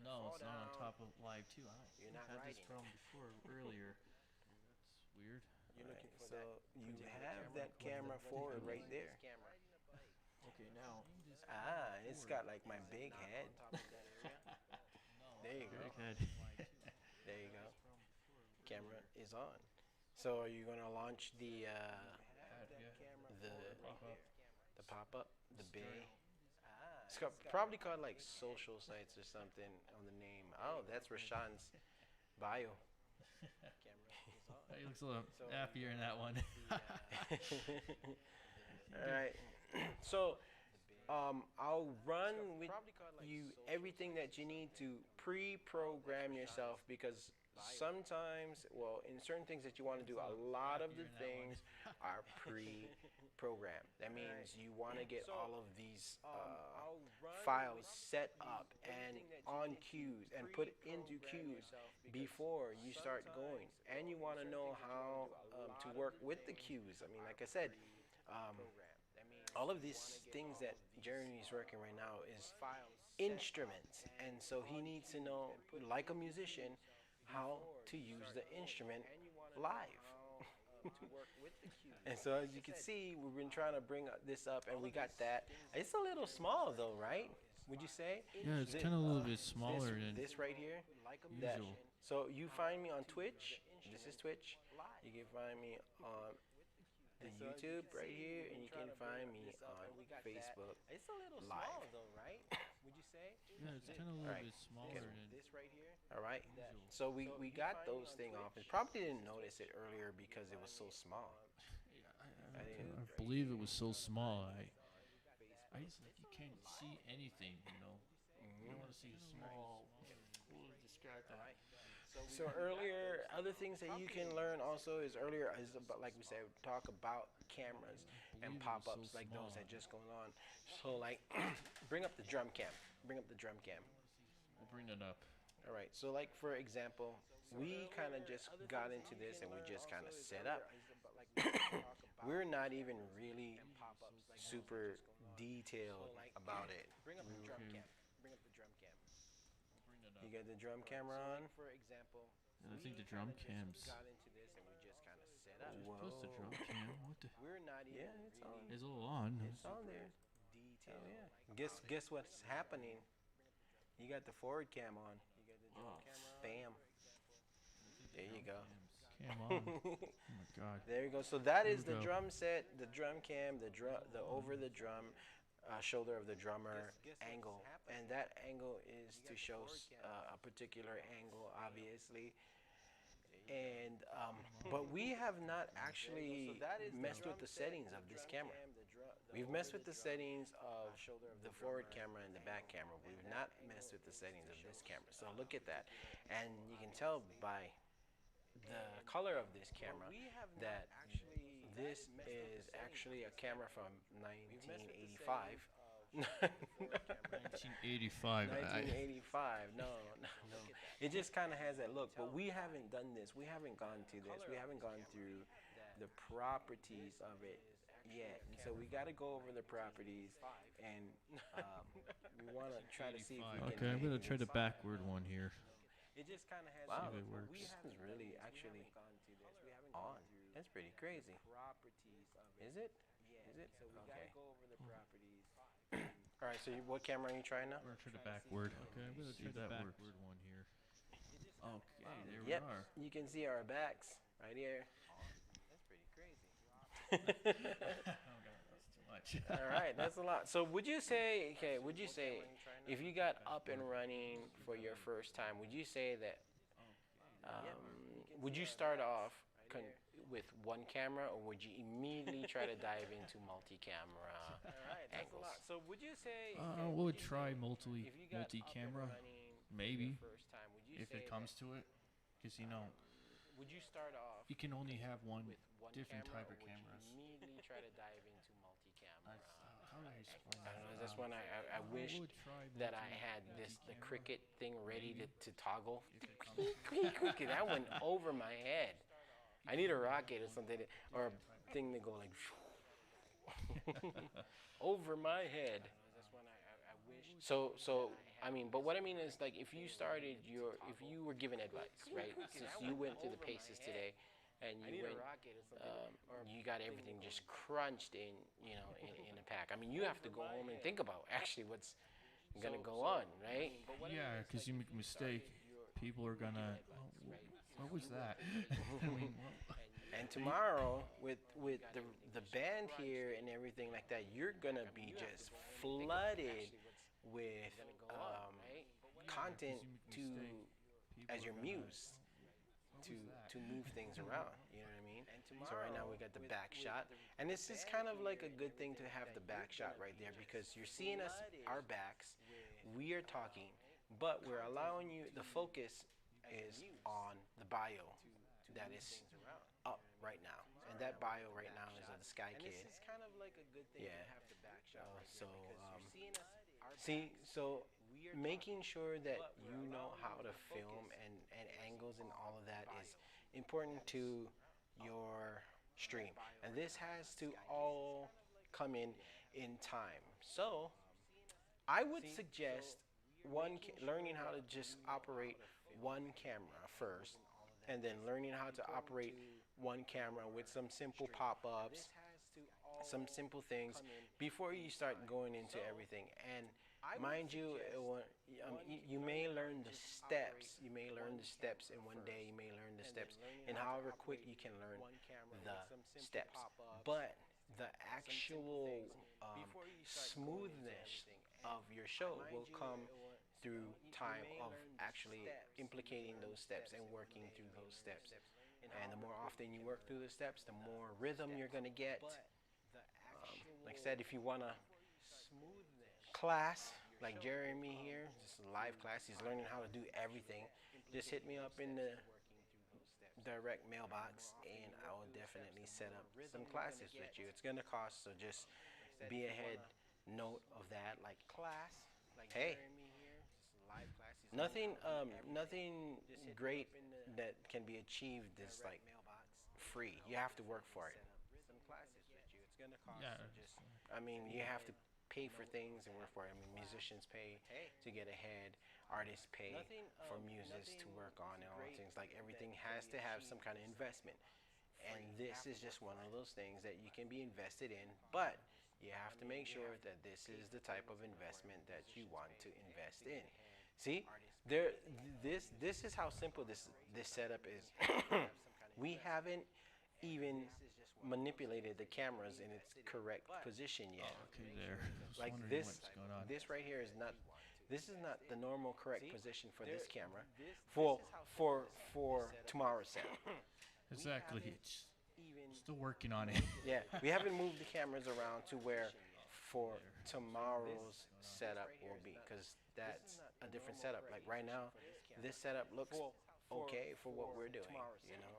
No, it's not on top of Live 2. You're I not had this riding. problem before earlier. That's weird. You're looking for so you have that camera forward right there. Okay, now. Ah, it's got like my big head. There you go. Good. There you go. Camera is on. So are you gonna launch the pop-up, the bay? It's probably called like social sites or something on the name. Oh, that's Rashawn's bio. He looks a little happier in that one. All right. So, I'll run with you everything that you need to pre-program yourself because sometimes, well, in certain things that you want to do, a lot of the things are pre-programmed. That means you want to get all of these files set up and on queues and put into queues before you start going. And you want to know how to work with the queues. I mean, like I said, all of these things that Jeremy's working right now is instruments, and so he needs to know, like a musician, how to use the instrument live. And so as you can see, we've been trying to bring this up, and we got that. It's a little small though, right? Would you say? Yeah, it's kind of a little bit smaller than this right here. usual. So you find me on Twitch. This is Twitch. You can find me on the YouTube right here, and you can find me on Facebook. It's a little small though, right? Would you say? Yeah, it's kind of a little bit smaller than This right here. All right. So we got those thing off, and probably didn't notice it earlier because it was so small. I believe it was so small. I just like you can't see anything. You know, you don't want to see a small. We'll describe that. So earlier, other things that you can learn also is earlier is about, like we said, talk about cameras and pop-ups like those that just going on. So like, bring up the drum cam. Bring up the drum cam. We'll bring it up. All right. So like for example, we kind of just got into this and we just kind of set up. We're not even really super detailed about it. Bring up the drum cam. Bring up the drum cam. Bring it up. You got the drum camera on? For example, And I think the drum cams. got into this and we just kind of set up. Plus the drum cam. What the? We're not even It's all on. It's on there. Detail. Oh, yeah. Guess what's happening? You got the forward cam on. You got the drum Oh. camera on. Bam. There you go. Cam on. Oh my god. There you go. So that There is we the go. drum set, the drum cam, the over the drum shoulder of the drummer angle, and that angle is to show a particular angle, obviously. And but we have not actually messed with the settings of this camera. We've messed with the settings of the forward camera and the back camera. We've not messed with the settings of this camera. So look at that, and you can tell by the color of this camera that this is actually a camera from 1985. 1985. 1985. No. It just kind of has that look, but we haven't done this. We haven't gone to this. We haven't gone through the properties of it yet. And so we got to go over the properties, and we want to try to see if we can. Okay, I'm gonna try the backward one here. It just kind of has. Wow. See if it works. We haven't really actually on. That's pretty crazy. Is it? Is it? Okay. All right. So what camera are you trying now? We're gonna try the backward. Okay, I'm gonna try the backward one here. Okay, there Yep. we are. You can see our backs right here. That's pretty crazy. Oh god, that's too much. All right, that's a lot. So would you say, if you got up and running for your first time, would you say that, would you start off with one camera, or would you immediately try to dive into multi-camera angles? So would you say, We'll try multi-camera, maybe, if it comes to it, because you know, would you start off you can only have one with one different camera, type of or would you cameras. immediately try to dive into multi-camera How do I explain I don't know. that? That's when I wish would try that I making had the this the camera cricket thing ready to toggle. if it comes Cricket, that went over my head. I need a rocket or something, or a thing to go like over my head. So I mean, but what I mean is like if you started if you were given advice, right? Since you went through the paces today, and you got everything just crunched in, in a pack. I mean, you have to go home and think about actually what's gonna go on, right? Yeah, because you make a mistake, people are gonna. Oh, what was that? I mean, well, And tomorrow, with the band here and everything like that, you're gonna be just flooded with content to as your muse to move things around. You know what I mean? So right now we got the back shot, and this is kind of like a good thing to have the back shot right there because you're seeing us our backs. We are talking, but we're allowing you. The focus is on the bio that is up right now, and that bio right now is of the Sky Kid. This is kind of like a good thing to have the back shot. So making sure that you know how to film and angles and all of that is important to your stream, and this has to all come in time. So I would suggest learning how to just operate one camera first, and then learning how to operate one camera with some simple pop-ups, some simple things before you start going into everything. And mind you, you may learn the steps. You may learn the steps in one day. You may learn the steps, and however quick you can learn the steps. But the actual smoothness of your show will come through time of actually implicating those steps and working through those steps. And the more often you work through the steps, the more rhythm you're going to get. Like I said, if you want to class like Jeremy here, just a live class, he's learning how to do everything. Just hit me up in the direct mailbox and I will definitely set up some classes with you. It's going to cost, so just be ahead note of that, like class. Hey, nothing great that can be achieved is like free. You have to work for it. yeah. I mean, you have to pay for things and work for it. I mean, musicians pay to get ahead, artists pay for muses to work on, and all things. Like everything has to have some kind of investment. And this is just one of those things that you can be invested in, but you have to make sure that this is the type of investment that you want to invest in. See, this is how simple this setup is. We haven't even manipulated the cameras in its correct position yet. Okay, there. I was Like wondering this, what's going on. this right here is not. This is not the normal correct position for this camera. For tomorrow's set. Exactly. It's still working on it. Yeah, we haven't moved the cameras around to where for tomorrow's setup will be, because that's a different setup. Like right now, this setup looks okay for what we're doing, you know.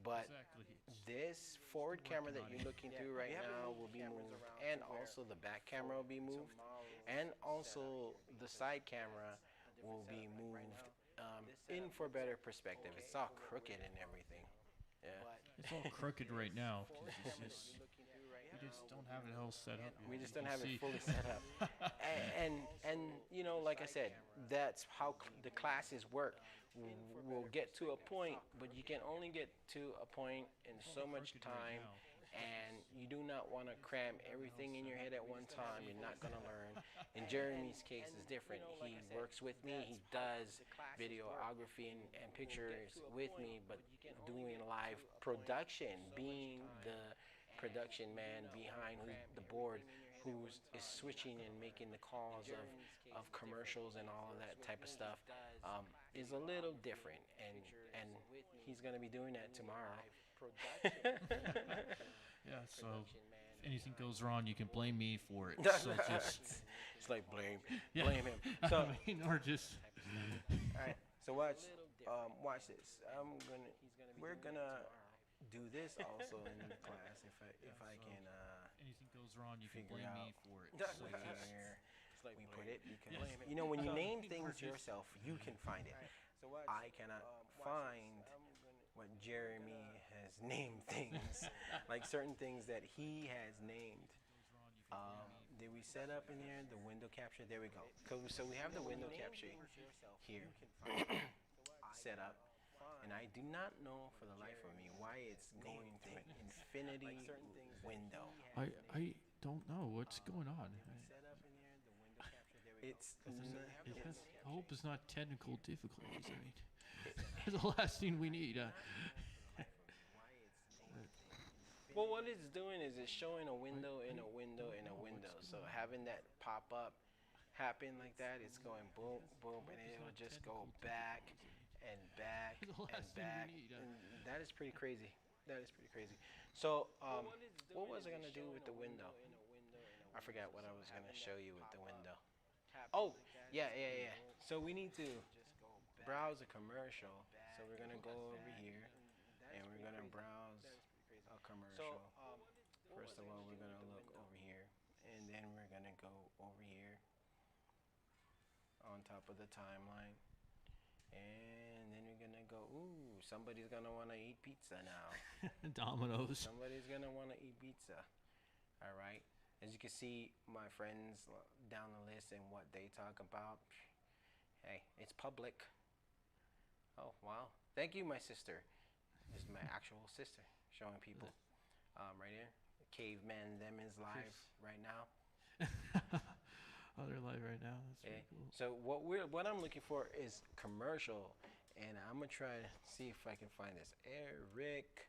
But Exactly. It's this forward camera that working on you're looking through right now will be moved, and also the back camera will be moved, and also the side camera will be moved in for better perspective. It's all crooked and everything. Yeah. it's all crooked right now because we just don't have it all set up. We yet. just You don't can have it see. fully set up. And you know, like I said, that's how the classes work. We'll get to a point, but you can only get to a point in so much crooked right time, now. and you do not want to cram everything in your head at one time. You're not going to learn. In Jeremy's case is different. He works with me. He does videography and pictures with me, but doing live production, being the production man behind the board who is switching and making the calls of commercials and all of that type of stuff, is a little different, and he's going to be doing that tomorrow. Yeah. So if anything goes wrong, you can blame me for it. So just It's like blame yeah. him. So I mean, or just all right, so watch this. We're gonna do this also in the class if I can anything goes wrong, you can figure blame out me for it. where we put it because you know when you name things yourself, you can find it. I cannot find what Jeremy has named things, like certain things that he has named. Did we set up in here the window capture? There we go. So we have the window capture here set up, and I do not know for the life of me why it's going to infinity window. I don't know what's going on. It's I hope it's not technical difficulties. I mean, the last thing we need. well, what it's doing is it's showing a window in a window in a window. So having that pop up happen like that, it's going boom, boom, and it'll just go back and back The and last thing we back. need, And that is pretty crazy. That is pretty crazy. So, what was I gonna do with the window? I forgot what I was gonna show you with the window. Oh, yeah. So we need to browse a commercial. So we're gonna go over here, and we're gonna browse a commercial. First of all, we're gonna look over here, and then we're gonna go over here on top of the timeline, and then we're gonna go. Ooh, somebody's gonna wanna eat pizza now. Dominoes. Somebody's gonna wanna eat pizza. All right. As you can see, my friends down the list and what they talk about. Hey, it's public. Oh wow! Thank you, my sister. This is my actual sister showing people. Right here, Caveman them is live right now. Oh, they're live right now. That's pretty cool. So what I'm looking for is commercial, and I'm gonna try to see if I can find this. Eric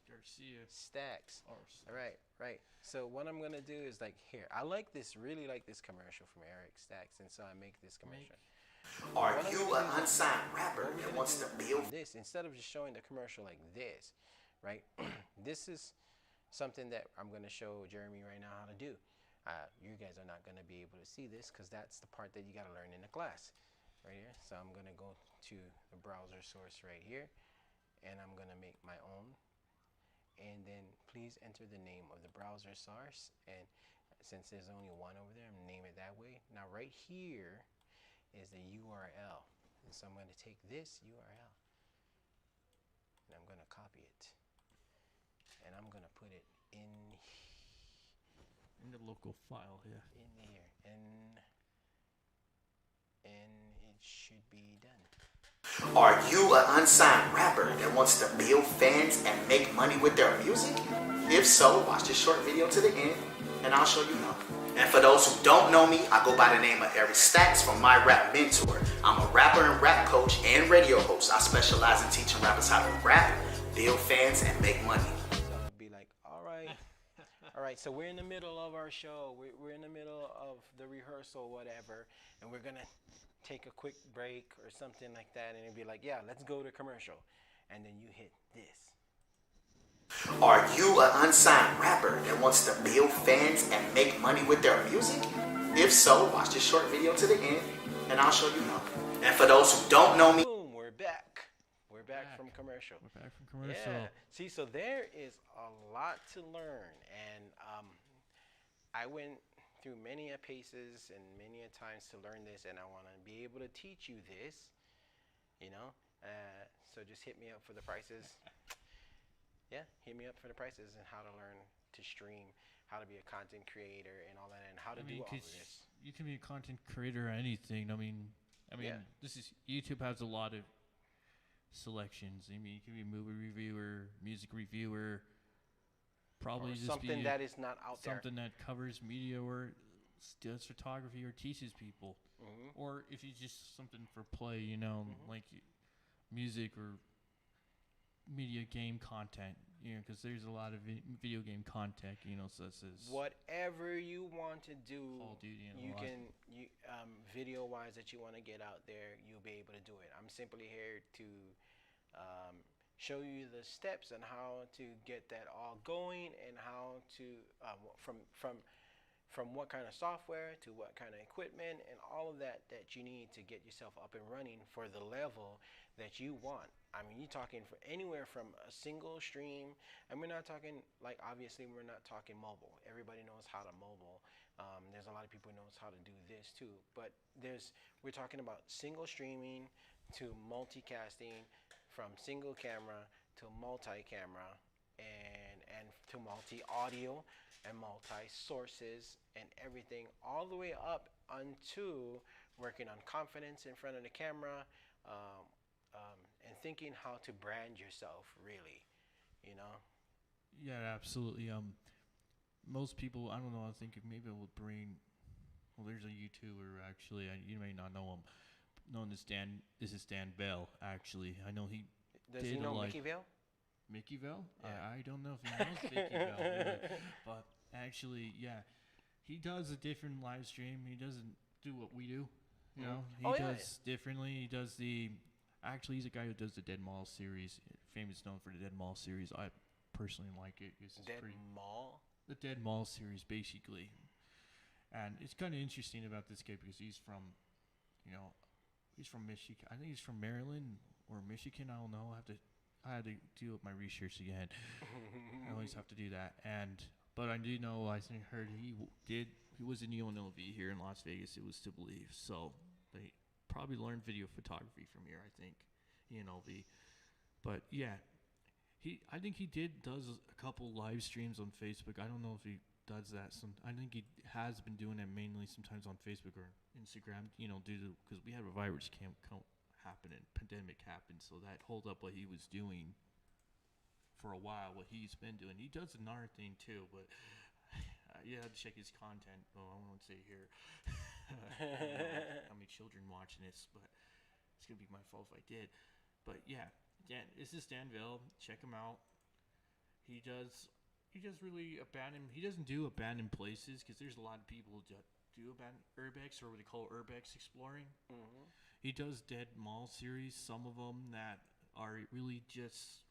Garcia. Stacks. All right. So what I'm gonna do is like here. I really like this commercial from Eric Stacks, and so I make this commercial. Are you an unsigned rapper that wants to build? This instead of just showing the commercial like this, right? This is something that I'm gonna show Jeremy right now how to do. You guys are not gonna be able to see this because that's the part that you gotta learn in the class, right here. So I'm gonna go to the browser source right here, and I'm gonna make my own. And then please enter the name of the browser source, and since there's only one over there, I'm gonna name it that way. Now right here is the URL, and so I'm gonna take this URL and I'm gonna copy it, and I'm gonna put it in In the local file, yeah. in there, and it should be done. Are you an unsigned rapper that wants to build fans and make money with their music? If so, watch this short video to the end, and I'll show you how. And for those who don't know me, I go by the name of Eric Stacks from My Rap Mentor. I'm a rapper and rap coach and radio host. I specialize in teaching rappers how to rap, build fans, and make money. So I'd be like, all right, so we're in the middle of our show. We're in the middle of the rehearsal, whatever, and we're gonna take a quick break or something like that, and it'd be like, yeah, let's go to commercial, and then you hit this. Are you an unsigned rapper that wants to build fans and make money with their music? If so, watch this short video to the end, and I'll show you how. And for those who don't know me, Boom, we're back. We're back from commercial. We're back from commercial. Yeah. See, so there is a lot to learn, and I went through many a paces and many a times to learn this, and I want to be able to teach you this, you know. So just hit me up for the prices. Yeah, hit me up for the prices and how to learn to stream, how to be a content creator, and all that, and how to do all of 'cause this. you can be a content creator or anything. I mean, Yeah. this is YouTube has a lot of selections. I mean, you can be a movie reviewer, music reviewer, probably Or just something be that is not out there. something that covers media or does photography or teaches people, Mhm. or if you just something for play, you know, like music or media game content, you know, because there's a lot of video game content, you know, such as Whatever you want to do, Call of Duty and a you lot. can, video wise that you want to get out there, you'll be able to do it. I'm simply here to show you the steps on how to get that all going, and how to from what kind of software to what kind of equipment and all of that that you need to get yourself up and running for the level that you want. I mean, you're talking for anywhere from a single stream, and we're not talking like obviously we're not talking mobile. Everybody knows how to mobile. There's a lot of people who knows how to do this too, but we're talking about single streaming to multicasting, from single camera to multi-camera, and to multi-audio and multi-sources and everything, all the way up unto working on confidence in front of the camera, um, and thinking how to brand yourself, really, you know. Yeah, absolutely. Most people, I don't know. I think maybe it would bring. Well, there's a YouTuber actually. You may not know him. Known as Dan. This is Dan Bell. Actually, I know he. Does he know Mickey Vale? Mickey Vale? Yeah. I don't know if he knows Mickey Vale, really. But actually, yeah, he does a different live stream. He doesn't do what we do. You know, he does differently. He does actually, he's a guy who does the Dead Mall series, famous known for the Dead Mall series. I personally like it. The Dead Mall series, basically. And it's kind of interesting about this guy because he's from, he's from Michigan. I think he's from Maryland or Michigan. I don't know. I had to do up my research again. I always have to do that. But I do know. I heard he was in UNLV here in Las Vegas. It was to believe. So they probably learned video photography from here. I think UNLV. But yeah, I think he does a couple live streams on Facebook. I don't know if he does that. I think he has been doing it mainly sometimes on Facebook or Instagram. Because we had a virus happen and pandemic happened, so that hold up what he was doing for a while. What he's been doing, he does another thing too, but you have to check his content. Oh, I won't say here. How many children watching this, but it's gonna be my fault if I did. But yeah, this is Dan Vale. Check him out. He does really abandoned. He doesn't do abandoned places because there's a lot of people that do abandoned urbex, or what they call urbex exploring. Mm-hmm. He does Dead Mall series. Some of them that are really just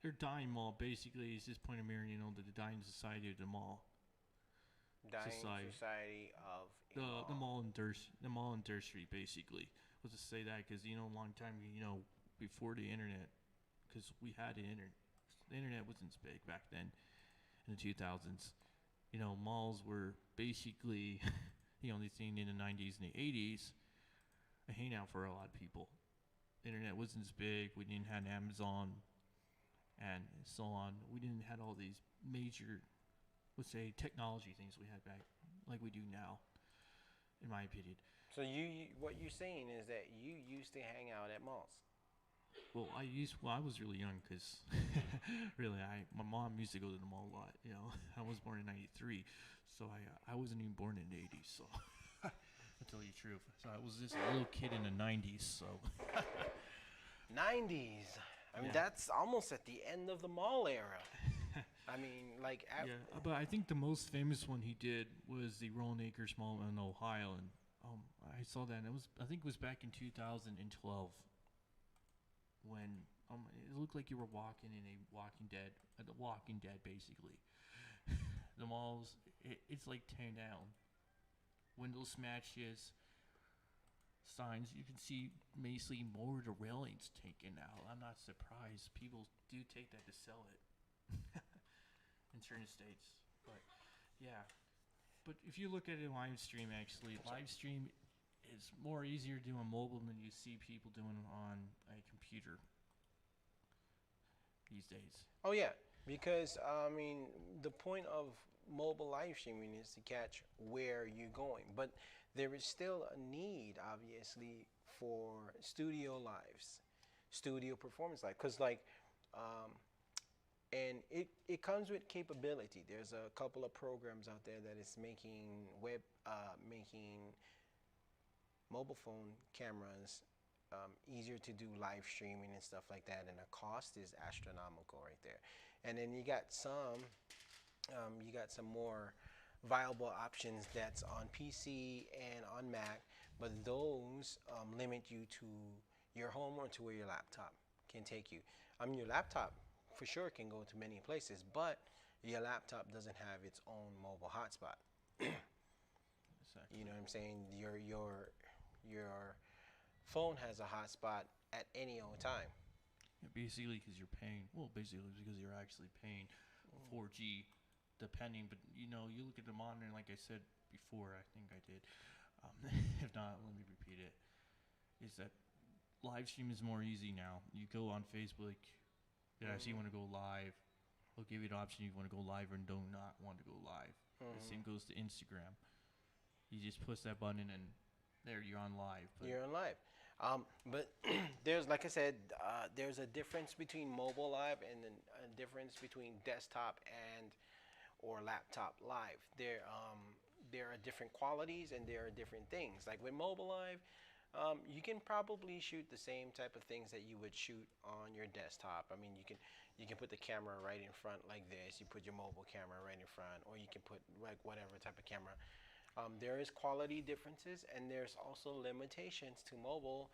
they're dying mall. Basically, it's just point of mirror. The dying society of the mall. Dying society of the mall industry, basically. Let's just say that because a long time before the internet, because we had the internet. The internet wasn't as big back then in the 2000s. Malls were basically the only thing in the 90s and the 80s a hangout for a lot of people. The internet wasn't as big. We didn't have Amazon and so on. We didn't have all these major, let's say, technology things we had back like we do now, in my opinion. So what you're saying is that you used to hang out at malls. Well, I was really young because, really, my mom used to go to the mall a lot. I was born in '93, so I wasn't even born in the '80s. So, I'll tell you the truth. So I was just a little kid in the '90s. So, '90s. I mean, that's almost at the end of the mall era. I mean, yeah, but I think the most famous one he did was the Rolling Acres Mall in Ohio, and I saw that. And I think it was back in 2012. When it looked like you were walking in The Walking Dead, basically. The malls, it's like tearing down. Windows smashes, signs. You can see basically more of the railings taken out. I'm not surprised. People do take that to sell it in certain states. But yeah. But if you look at a live stream, actually, live stream is more easier to do on mobile than you see people doing on a computer these days. Oh yeah, because the point of mobile live streaming is to catch where you're going, but there is still a need, obviously, for studio lives, studio performance live, because and it comes with capability. There's a couple of programs out there that is making mobile phone cameras easier to do live streaming and stuff like that, and the cost is astronomical right there. And then you got some more viable options that's on PC and on Mac, but those limit you to your home or to where your laptop can take you. Your laptop for sure can go to many places, but your laptop doesn't have its own mobile hotspot. Exactly. You know what I'm saying? Your phone has a hotspot at any old time. Yeah, basically, because you're paying. Well, basically, because you're actually paying 4G, depending. But you know, you look at the monitor, like I said before. I think I did. Um, if not, let me repeat it. Is that live stream is more easy now? You go on Facebook. Yeah, so you want to go live. They'll give you the option you want to go live or do not want to go live. The same goes to Instagram. You just push that button and there you're on live. But You're on live. But there's, like I said, there's a difference between mobile live and then a difference between desktop and or laptop live. There are different qualities and there are different things. Like with mobile live, you can probably shoot the same type of things that you would shoot on your desktop. I mean, you can put the camera right in front like this. You put your mobile camera right in front, or you can put like whatever type of camera. There is quality differences, and there's also limitations to mobile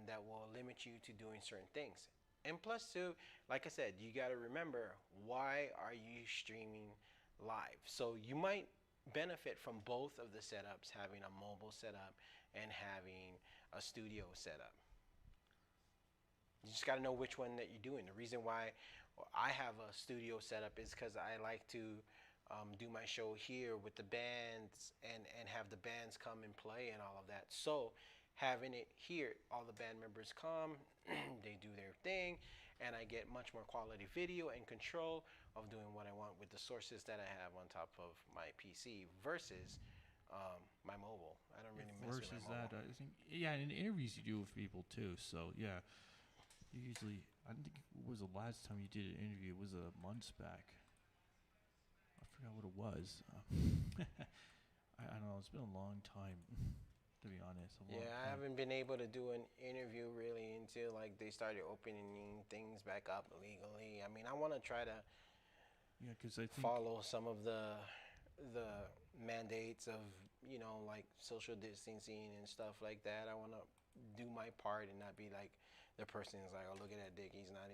that will limit you to doing certain things. And plus, too, like I said, you got to remember, why are you streaming live? So you might benefit from both of the setups, having a mobile setup and having a studio setup. You just got to know which one that you're doing. The reason why I have a studio setup is because I like to do my show here with the bands and have the bands come and play and all of that. So having it here, all the band members come, they do their thing, and I get much more quality video and control of doing what I want with the sources that I have on top of my PC versus my mobile. I don't really mess with versus my that, mobile. I think, yeah, and in interviews you do with people too. So yeah, you usually, I think it was the last time you did an interview. It was months back. I forgot what it was. I don't know. It's been a long time, to be honest. Yeah, I haven't been able to do an interview really until like they started opening things back up legally. I mean, I want to try to Yeah, because I think follow some of the mandates of, you know, like social distancing and stuff like that. I want to do my part and not be like the person is like, oh, look at that dick. He's not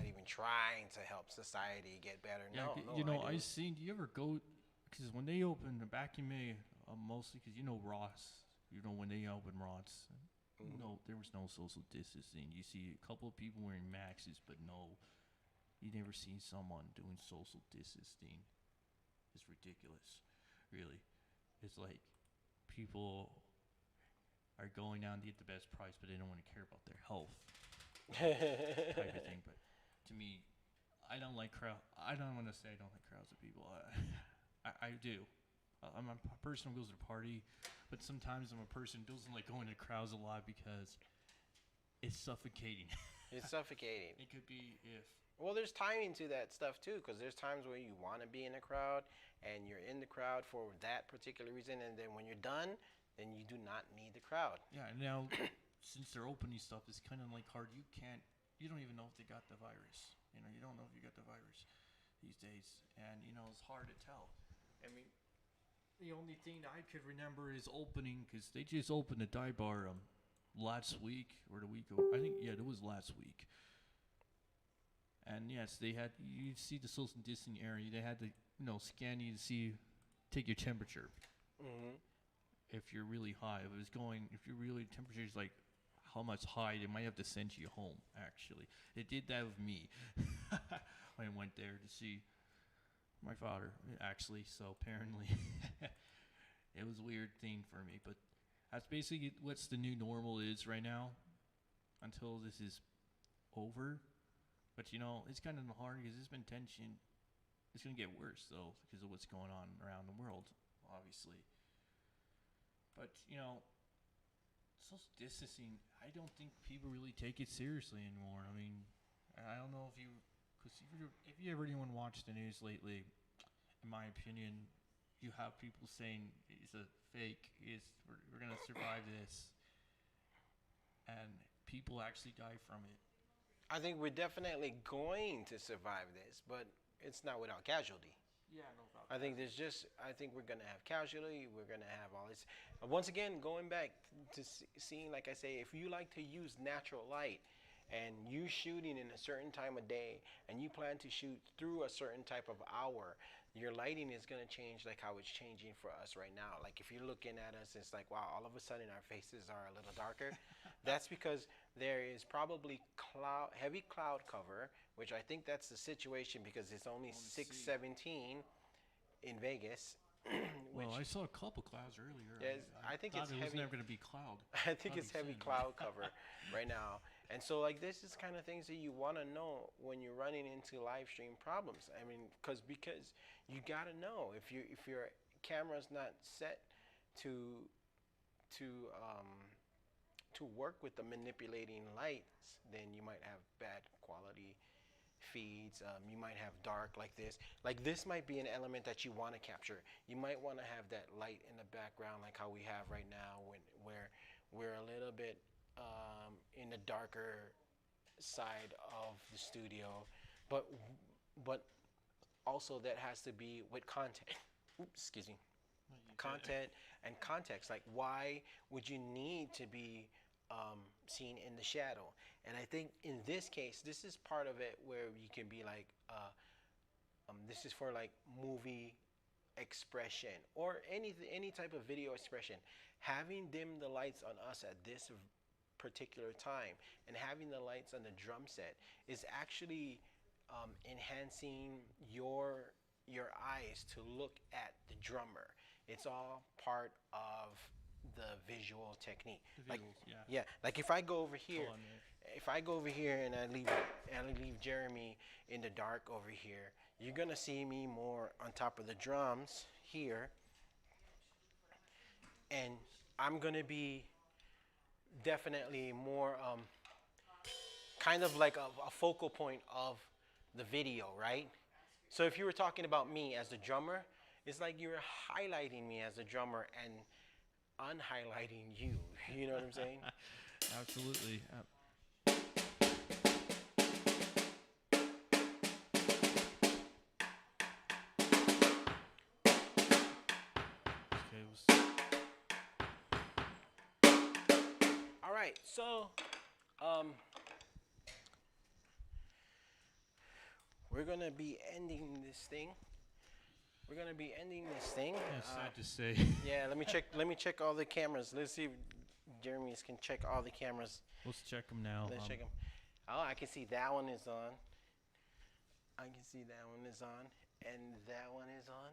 even trying to help society get better. yeah, No, no. you know, I I do. seen. Do you ever go? Because when they opened back in May, mostly because you know Ross. You know when they opened Ross. No, there was no social distancing. You see a couple of people wearing maxes, but no, you never seen someone doing social distancing. It's ridiculous, really. It's like people are going down to get the best price, but they don't want to care about their health type of thing. But to me, I don't like crowd. I don't want to say I don't like crowds of people. I do. I'm a person who goes to a party, but sometimes I'm a person who doesn't like going to crowds a lot because it's suffocating. It's suffocating. It could be if Well, there's timing to that stuff too, because there's times where you want to be in a crowd and you're in the crowd for that particular reason, and then when you're done, then you do not need the crowd. yeah. Now since they're opening stuff, it's kind of like hard. You don't even know if they got the virus. You know, you don't know if you got the virus these days, and you know it's hard to tell. I mean, the only thing I could remember is opening because they just opened the dive bar last week or the week. I think it was last week. And yes, they had you see the social distancing area. They had to scan you to take your temperature. Mm-hmm. If you're really high, if you're really temperature is like how much high, they might have to send you home. Actually, they did that with me when I went there to see my father. Actually, so apparently it was a weird thing for me, but that's basically what's the new normal is right now until this is over. But it's kind of hard because there's been tension. It's gonna get worse though because of what's going on around the world, obviously. But social distancing, I don't think people really take it seriously anymore. I mean, I don't know because if you ever anyone watched the news lately, in my opinion, you have people saying it's a fake. We're gonna survive this, and people actually die from it. I think we're definitely going to survive this, but it's not without casualty. Yeah, no problem. I think we're gonna have casualty. We're gonna have all this. Once again, going back to seeing, like I say, if you like to use natural light, and you shooting in a certain time of day, and you plan to shoot through a certain type of hour, your lighting is going to change like how it's changing for us right now. Like if you're looking at us, it's like, wow, all of a sudden our faces are a little darker. That's because there is probably heavy cloud cover, which I think that's the situation because it's only 6:17 in Vegas. Well, I saw a couple clouds earlier. Yes, I think thought it's it was heavy. never going to be cloud. I think That'd it's be heavy sad. cloud cover right now. And so like this is kind of things that you want to know when you're running into live stream problems. I mean, because you got to know if your camera's not set to to work with the manipulating lights, then you might have bad quality feeds. You might have dark like this. Like this might be an element that you want to capture. You might want to have that light in the background like how we have right now where we're a little bit in the darker side of the studio, but also that has to be with content. Oops, excuse me. Content and context. Like why would you need to be seen in the shadow? And I think in this case, this is part of it where you can be like, this is for like movie expression or any type of video expression. Having dimmed the lights on us at this particular time and having the lights on the drum set is actually enhancing your eyes to look at the drummer. It's all part of the visual technique. Like, yeah, like if I go over here, and I leave Jeremy in the dark over here, you're gonna see me more on top of the drums here, and I'm gonna be definitely more kind of like a focal point of the video, right? So if you were talking about me as the drummer, it's like you were highlighting me as a drummer and unhighlighting you. You know what I'm saying? Absolutely. All right, so we're gonna be ending this thing. It's sad to say. Yeah, let me check all the cameras. Let's see if Jeremy can check all the cameras. Let's check them now. Let's check them. Oh, I can see that one is on. I can see that one is on, and that one is on.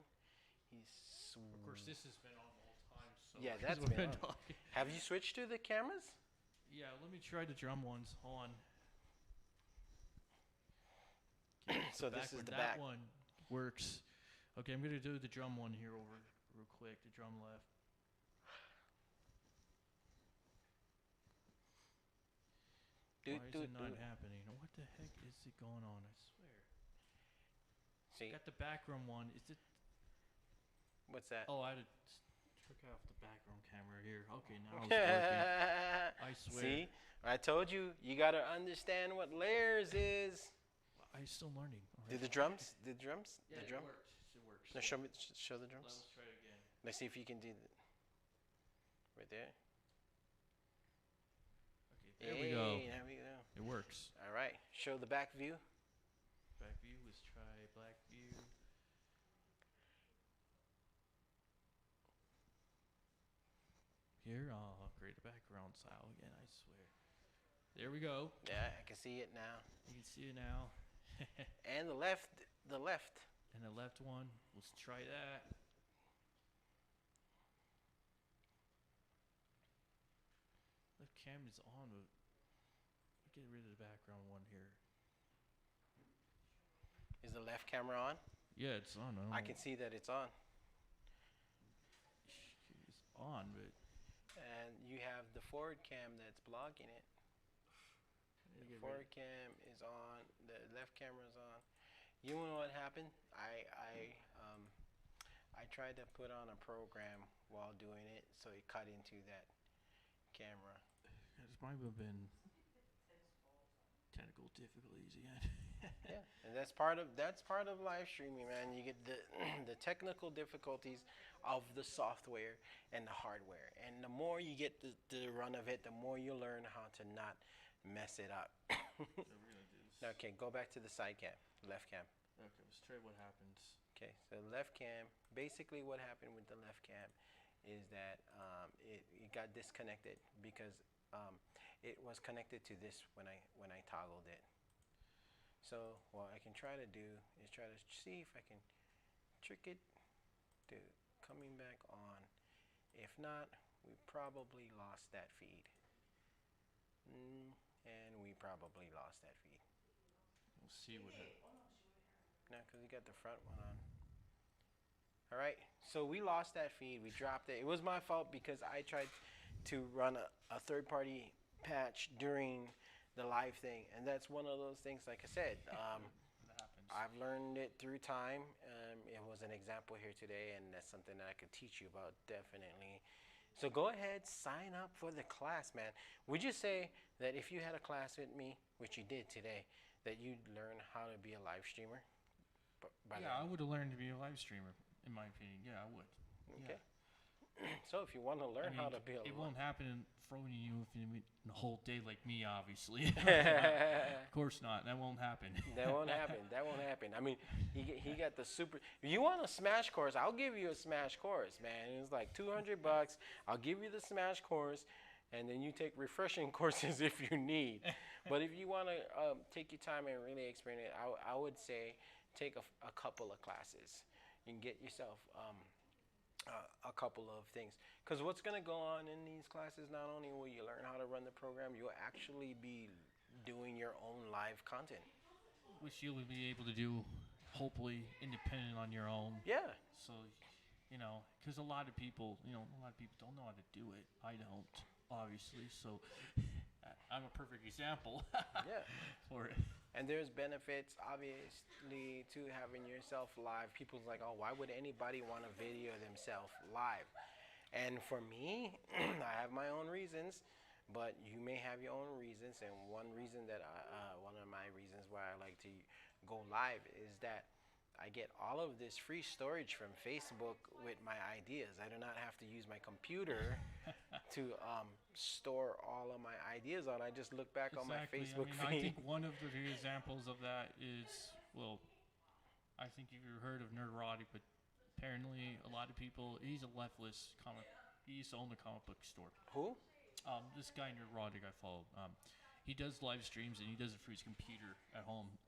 Of course, this has been on the whole time. So Yeah, that's we've been on. talking. Have you switched to the cameras? Yeah, let me try the drum ones. Hold on. So this is the that back. one works. Okay, I'm gonna do the drum one here over real quick. The drum left. Why is it not happening? What the heck is it going on? I swear. See, Got the background one. Is it? what's that? Oh, I took off the background camera here. Okay, now it's working. I swear. See, I told you, you gotta understand what layers is. I'm still learning. All Did right. the drums? Yeah, the drum? It works. It works. No, show the drums. Let's try it again. Let's see if you can do right there. Okay, there we go. There we go. It works. All right, show the back view. Back view. Let's try black view. Here, I'll create a background style again. I swear. There we go. Yeah, I can see it now. You can see it now. And the left. And the left one. Let's try that. Left cam is on. But get rid of the background one here. Is the left camera on? Yeah, it's on. I can see that it's on. It's on, but And you have the forward cam that's blocking it. The forward cam is on. The left camera is on. You know what happened? I tried to put on a program while doing it, so it cut into that camera. This might have been technical difficulties again. Yeah, and that's part of live streaming, man. You get the the technical difficulties of the software and the hardware, and the more you get the run of it, the more you learn how to not mess it up. So we're gonna do this. Okay, go back to the side cam, left cam. Okay, let's try what happens. Okay. Okay, so left cam. Basically, what happened with the left cam is that it got disconnected because it was connected to this when I toggled it. So what I can try to do is try to see if I can trick it to coming back on. If not, we probably lost that feed. And we probably lost that feed. We'll see what happens. No, because we got the front one on. All right, so we lost that feed. We dropped it. It was my fault because I tried to run a third-party patch during the live thing, and that's one of those things. Like I said, That happens. I've learned it through time. It was an example here today, and that's something that I could teach you about definitely. So go ahead, sign up for the class, man. Would you say that if you had a class with me, which you did today, that you'd learn how to be a live streamer? Yeah, I would have learned to be a live streamer, in my opinion. Yeah, I would. Okay. So if you want to learn how to be a it won't happen in front of you if you the whole day like me, obviously. Of course not. That won't happen. That won't happen. That won't happen. I mean, he got the super. If you want a Smash course, I'll give you a Smash course, man. It's like $200. I'll give you the Smash course, and then you take refreshing courses if you need. But if you want to take your time and really experience it, I would say take a couple of classes. You can get yourself a couple of things. Because what's going to go on in these classes, not only will you learn how to run the program, you'll actually be doing your own live content. Which you'll be able to do, hopefully, independent on your own. Yeah. So, because a lot of people don't know how to do it. I don't, obviously. So, I'm a perfect example. Yeah. For it. And there's benefits, obviously, to having yourself live. People's like, oh, why would anybody want to video themselves live? And for me, I have my own reasons, but you may have your own reasons. And one of my reasons why I like to go live is that I get all of this free storage from Facebook with my ideas. I do not have to use my computer to store all of my ideas on. I just look back on my Facebook I feed. think one of the examples of that is, I think you've heard of Nerdrotic, but apparently a lot of people, he's a leftist comic. He used to own a comic book store. Who? This guy Nerdrotic I follow. He does live streams and he does it for his computer at home,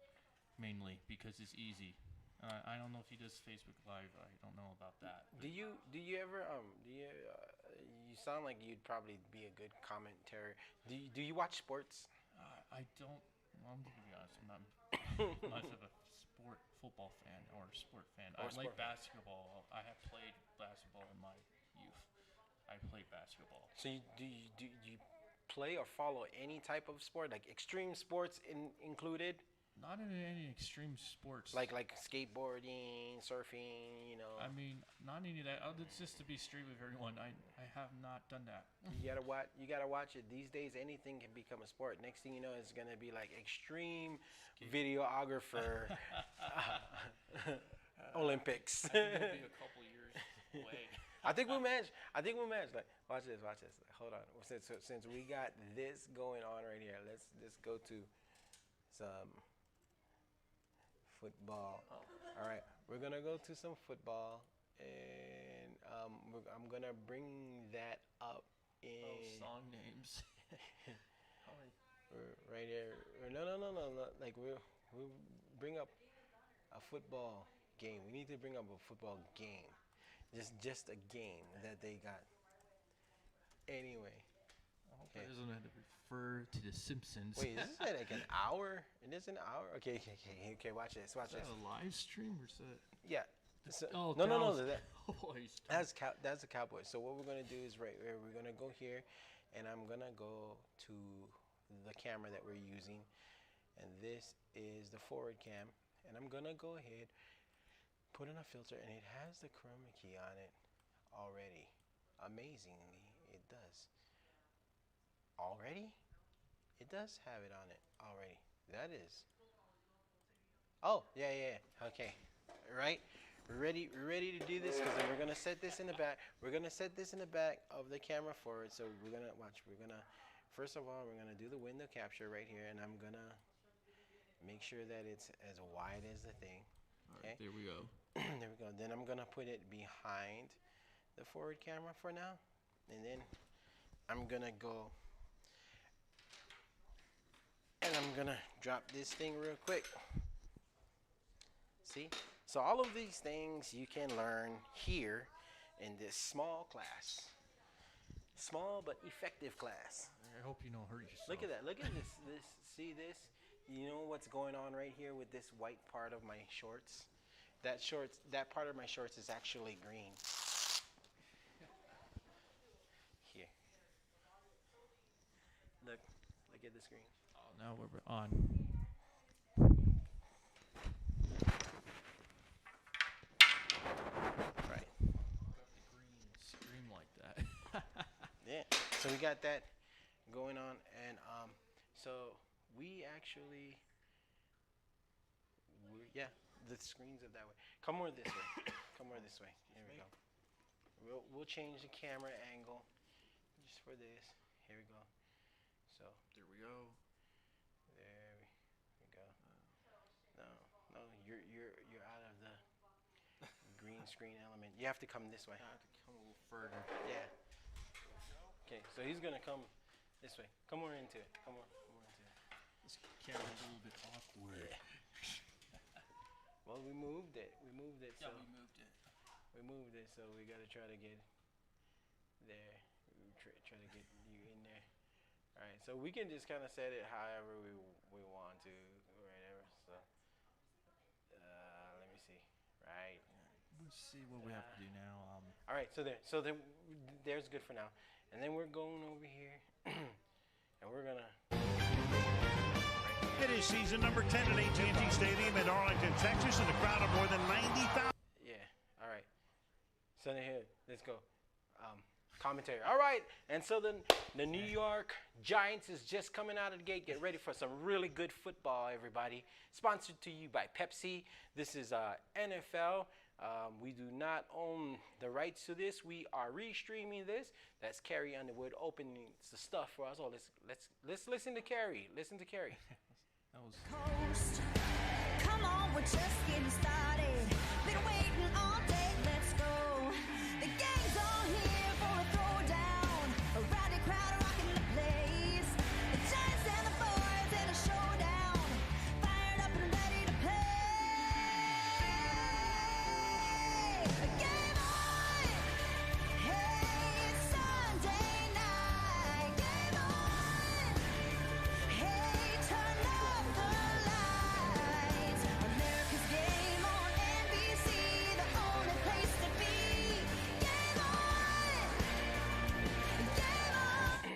mainly because it's easy. I don't know if he does Facebook Live. I don't know about that. Do you ever you sound like you'd probably be a good commentator. Do you watch sports? I don't. Well, I'm gonna be honest. I'm not much of a football fan or sport fan. I like basketball. I have played basketball in my youth. I played basketball. So do you play or follow any type of sport, like extreme sports included? Not in any extreme sports. Like skateboarding, surfing, I mean, not any of that. It's just to be straight with everyone. I have not done that. You gotta watch it. These days, anything can become a sport. Next thing you know, it's gonna be like extreme videographer Olympics. I think we'll be a couple years away. I think we'll match. Like, watch this. Like, hold on. Since we got this going on right here, let's go to some football. All right, we're gonna go to some football, and I'm gonna bring that up in song names. right here. No. Like we'll bring up a football game. We need to bring up a football game, just a game that they got. Anyway. I hope that doesn't have to refer to The Simpsons. Wait, is this like an hour? It is an hour? Okay, watch this. Is that a live stream or is that? Yeah. Oh, no. Cowboys. That's the Cowboys. So what we're going to do is we're going to go here, and I'm going to go to the camera that we're using, and this is the forward cam, and I'm going to go ahead, put in a filter, and it has the chroma key on it already. Amazingly, it does. Already? It does have it on it already. That is. Oh, yeah. Okay. Right? We're ready to do this because we're going to set this in the back. We're going to set this in the back of the camera forward. So we're going to first of all, we're going to do the window capture right here, and I'm going to make sure that it's as wide as the thing. All right, there we go. There we go. Then I'm gonna put it behind the forward camera for now, and then I'm gonna go and I'm gonna drop this thing real quick. See? So all of these things you can learn here in this small class. Small but effective class. I hope you don't hurt yourself. Look at that. Look at this. See this? You know what's going on right here with this white part of my shorts? That part of my shorts is actually green. Here. Look at the screen. Oh, now we're on. Right. Green scream like that. Yeah. So we got that going on, and so we actually, yeah, the screens are that way. Come more this way. Come more this way. Here we go. We'll change the camera angle just for this. Here we go. So There we go. there we go. No, you're out of the green screen element. You have to come this way. I have to come a little further. Yeah. Okay, so he's gonna come this way. Come more into it. Come more into it. This camera's a little bit awkward. Well, we moved it. We moved it. Yeah, So we moved it. we moved it. So we gotta try to get there. We try to get you in there. All right. So we can just kind of set it however we want to, or whatever. So let me see. Right. Let's see what we have to do now. All right. So there's good for now. And then we're going over here, and we're gonna. It is season number 10 at AT&T Stadium in Arlington, Texas, and a crowd of more than 90,000. Yeah. All right. So then here, let's go. Commentary. All right. And so then the New York Giants is just coming out of the gate. Get ready for some really good football, everybody. Sponsored to you by Pepsi. This is NFL. We do not own the rights to this. We are restreaming this. That's Carrie Underwood opening the stuff for us. Oh, let's listen to Carrie. Listen to Carrie. That was. Coast. Come on, we're just getting started. Been waiting all day, let's go. The gang's all here for a throwdown. A rowdy crowd rocking the place. The Giants and the boys in a showdown. Fired up and ready to play. Game on! Hey, it's Sunday night. Game on! Hey, turn up the lights. America's game on NBC, the only place to be. Game on! Game on!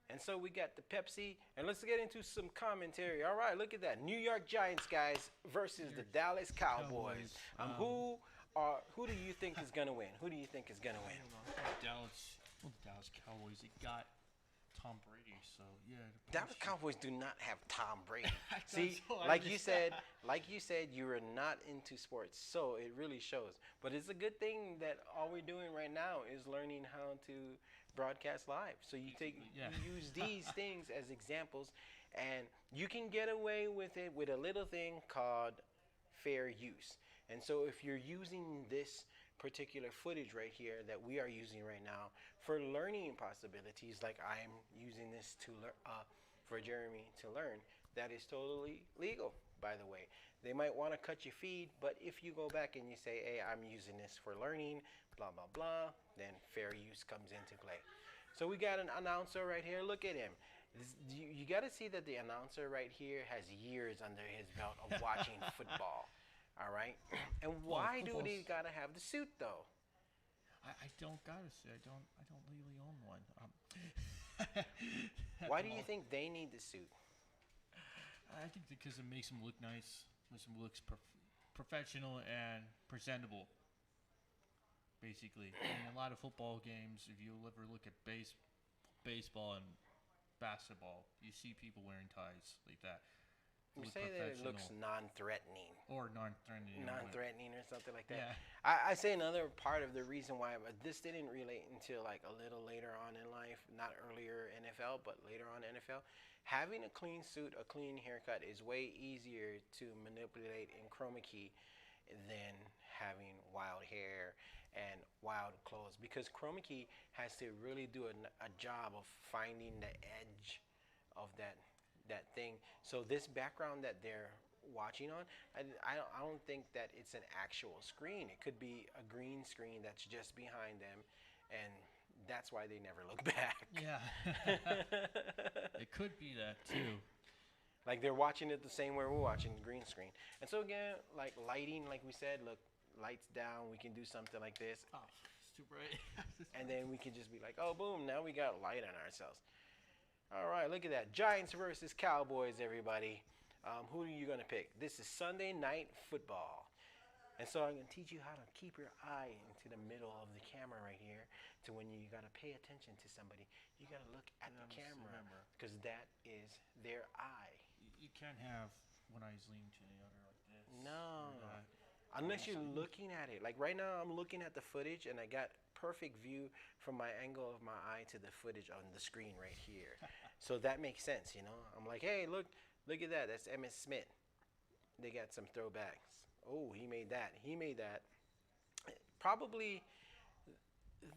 And so we got the Pepsi, and let's get into some commentary. All right, look at that. New York Giants, guys, versus the Dallas Cowboys. Who do you think is gonna win? Who do you think is gonna win? The Dallas Cowboys. It got Tom Brady, so yeah. Dallas Cowboys do not have Tom Brady. That's See, what I like you just said, you are not into sports, so it really shows. But it's a good thing that all we're doing right now is learning how to broadcast live. So you Yeah. you use these things as examples, and you can get away with it with a little thing called fair use. And so if you're using this particular footage right here that we are using right now for learning possibilities, like I'm using this to for Jeremy to learn, that is totally legal, by the way. They might want to cut your feed, but if you go back and you say, hey, I'm using this for learning, blah, blah, blah, then fair use comes into play. So we got an announcer right here. Look at him. You got to see that the announcer right here has years under his belt of watching football. All right? And why do they got to have the suit, though? I don't gotta say I don't legally own one. Why do you think they need the suit? I think because it makes them look nice, makes them look professional and presentable. Basically, in a lot of football games, if you ever look at baseball and basketball, you see people wearing ties like that. You Look say that it looks professional. non-threatening. Or non-threatening. Non-threatening or something like that. Yeah. I say another part of the reason why this didn't relate until like a little later on in life, not earlier NFL, but later on NFL. Having a clean suit, a clean haircut is way easier to manipulate in chroma key than having wild hair and wild clothes, because chroma key has to really do a job of finding the edge of that thing. So this background that they're watching on, I don't think that it's an actual screen. It could be a green screen that's just behind them, and that's why they never look back. Yeah. It could be that too. Like they're watching it the same way we're watching the green screen. And so again, like lighting, like we said, look, lights down, we can do something like this. Oh, it's too bright. And then we can just be like, oh, boom, now we got light on ourselves. All right, look at that. Giants versus Cowboys, everybody. Who are you going to pick? This is Sunday Night Football. And so I'm going to teach you how to keep your eye into the middle of the camera right here, to when you got to pay attention to somebody, you got to look at the camera, because that is their eye. You can't have one eye's leaning to the other like this. No. or that. Unless you're looking at it. Like right now, I'm looking at the footage, and I got perfect view from my angle of my eye to the footage on the screen right here. So that makes sense, you know. I'm like, hey, look at that. That's Emmitt Smith. They got some throwbacks. Oh, he made that. He made that. Probably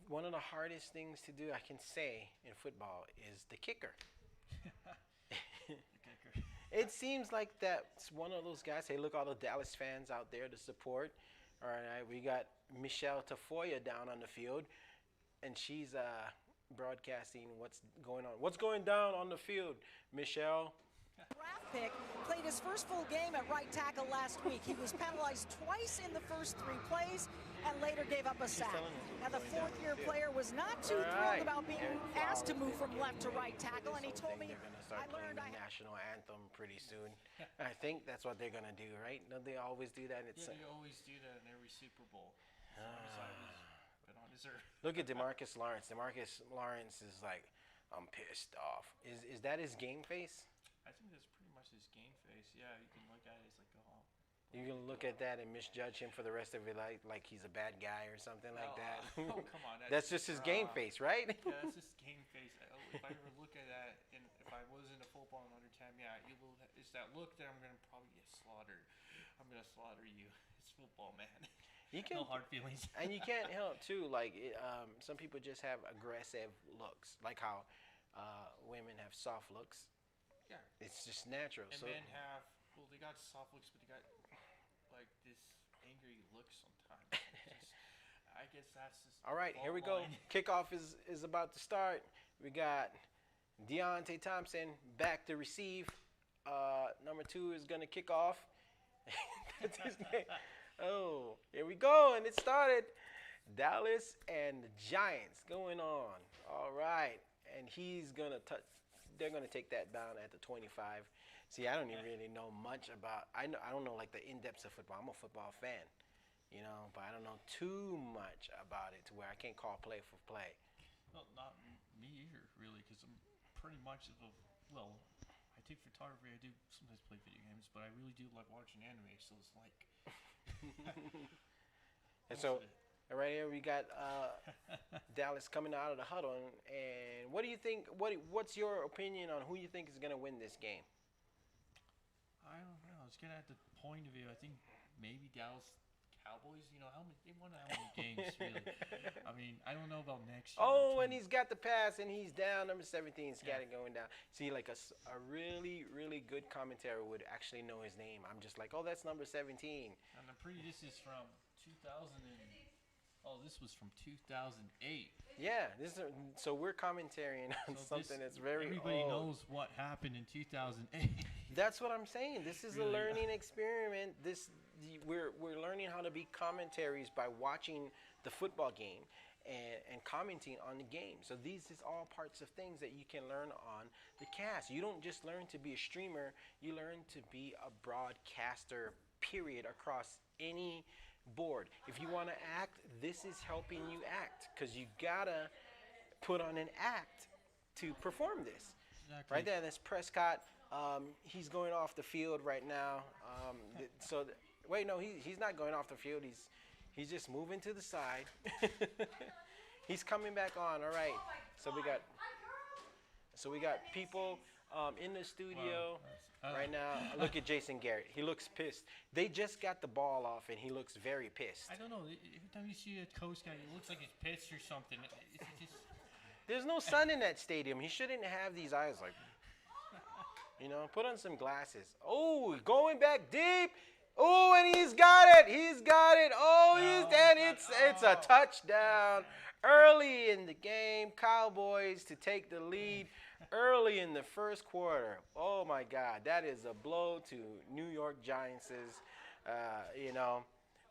one of the hardest things to do, I can say, in football is the kicker. It seems like that's one of those guys. Hey, look, all the Dallas fans out there to support. All right, we got Michelle Tafoya down on the field, and she's broadcasting what's going on. What's going down on the field, Michelle? Draft pick, played his first full game at right tackle last week. He was penalized twice in the first 3 plays and later gave up a sack. Now, the fourth-year player was not too thrilled about being asked to move from left to right tackle, and he told me, they're going to start playing the national anthem pretty soon. I think that's what they're going to do, right? Don't they always do that? Yeah, they always do that in every Super Bowl. As long as I was been on his earth. Look at DeMarcus Lawrence. DeMarcus Lawrence is like, I'm pissed off. Is that his game face? I think that's pretty much his game face. Yeah, you can look at it. It's like, oh. You can look at that and misjudge him for the rest of your life, like he's a bad guy or something like that. Oh, come on. That's just his game face, right? Yeah, that's just game face. If I ever look at that, and if I was into football another time, yeah, it's that look that I'm going to probably get slaughtered. I'm going to slaughter you. It's football, man. You can, no hard feelings. And you can't help, too, like, some people just have aggressive looks, like how women have soft looks. Yeah. It's just natural. And so men have, well, they got soft looks, but they got, like, this angry look sometimes. I guess that's just. All right, here we go. Kickoff is about to start. We got Deontay Thompson back to receive. Number 2 is going to kick off. That's his name. Oh, here we go, and it started. Dallas and the Giants going on. All right, and he's going to touch. They're going to take that down at the 25. See, I don't even really know much about. I don't know like the in-depths of football. I'm a football fan, you know, but I don't know too much about it to where I can't call play for play. Well, not me either, really, because I'm pretty much well, I take photography. I do sometimes play video games, but I really do like watching anime. So it's like. And so, right here we got Dallas coming out of the huddle. And what do you think? What's your opinion on who you think is going to win this game? I don't know. It's gonna at the point of view. I think maybe Dallas Cowboys. You know they won how many games really? I mean, I don't know about next year. Oh, and he's got the pass, and he's down. Number 17, Scatty going down. See, like a really, really good commentator would actually know his name. I'm just like, oh, that's number 17. And I'm pretty. This is from 2000. This was from 2008. Yeah, so we're commentating on something that's very everybody old. knows what happened in 2008. That's what I'm saying. This is Really? a learning experiment. We're learning how to be commentaries by watching the football game and commenting on the game. So these is all parts of things that you can learn on the cast. You don't just learn to be a streamer. You learn to be a broadcaster, period, across any board. If you want to act, this is helping you act, because you gotta put on an act to perform this. Exactly. Right there, that's Prescott. He's going off the field right now. Wait, no, he's not going off the field. He's just moving to the side. He's coming back on. All right. So we got people in the studio right now. Look at Jason Garrett. He looks pissed. They just got the ball off, and he looks very pissed. I don't know. Every time you see a coach guy, it looks like he's pissed or something. It's just There's no sun in that stadium. He shouldn't have these eyes like, put on some glasses. Oh, going back deep. Oh, and he's got it. He's got it. Oh, it's a touchdown early in the game. Cowboys to take the lead early in the first quarter. Oh my God, that is a blow to New York Giants'.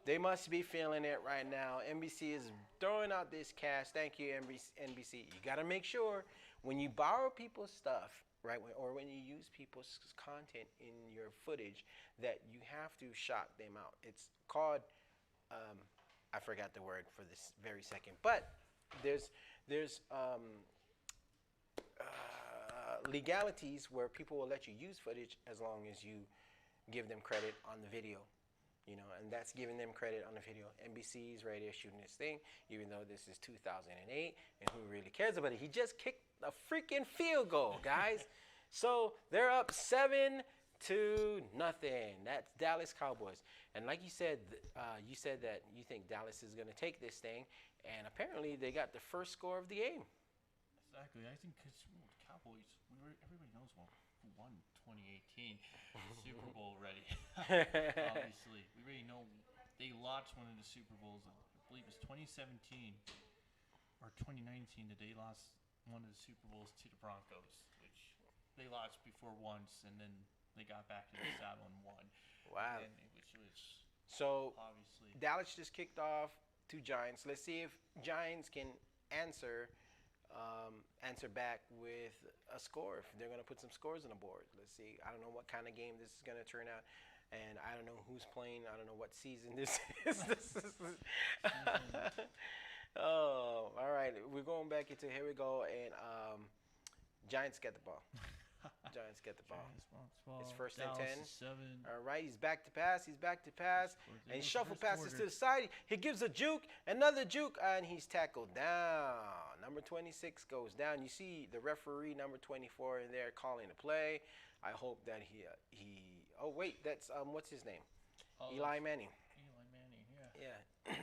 They must be feeling it right now. NBC is throwing out this cash. Thank you, NBC. You got to make sure when you borrow people's stuff, right, or when you use people's content in your footage, that you have to shout them out. It's called, I forgot the word for this very second, but there's legalities where people will let you use footage as long as you give them credit on the video. And that's giving them credit on the video. NBC's right there shooting this thing, even though this is 2008, and who really cares about it? He just kicked a freaking field goal, guys. So they're up 7-0. That's Dallas Cowboys. And like you said that you think Dallas is going to take this thing, and apparently they got the first score of the game. Exactly. I think because Cowboys, everybody knows who won 2018 Super Bowl already. Obviously, we already know they lost one of the Super Bowls. I believe it's 2017 or 2019 that they lost one of the Super Bowls to the Broncos, which they lost before once, and then they got back in the saddle and won. Wow. Which was so obviously Dallas just kicked off to Giants. Let's see if Giants can answer back with a score. If they're going to put some scores on the board. Let's see. I don't know what kind of game this is going to turn out. And I don't know who's playing. I don't know what season this is. Oh, all right. We're going back into here we go. And Giants get the ball. Giants get the ball. It's first and 10. All right, he's back to pass. And he shuffle passes to the side. He gives a juke, another juke, and he's tackled down. Number 26 goes down. You see the referee, number 24, in there calling the play. I hope that he oh, wait, that's, what's his name? Eli Manning. Eli Manning, yeah.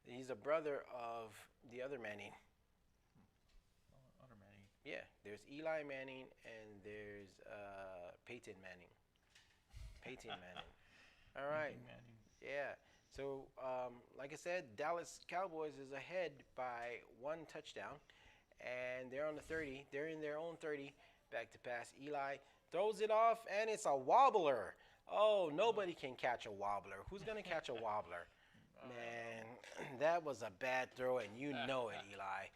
He's a brother of the other Manning. Other Manning. Yeah, there's Eli Manning and there's Peyton Manning. All right. Manning. Yeah. So, like I said, Dallas Cowboys is ahead by 1 touchdown, and they're on the 30. They're in their own 30. Back to pass. Eli throws it off, and it's a wobbler. Oh, nobody can catch a wobbler. Who's going to catch a wobbler? Man, that was a bad throw, and you know it, Eli.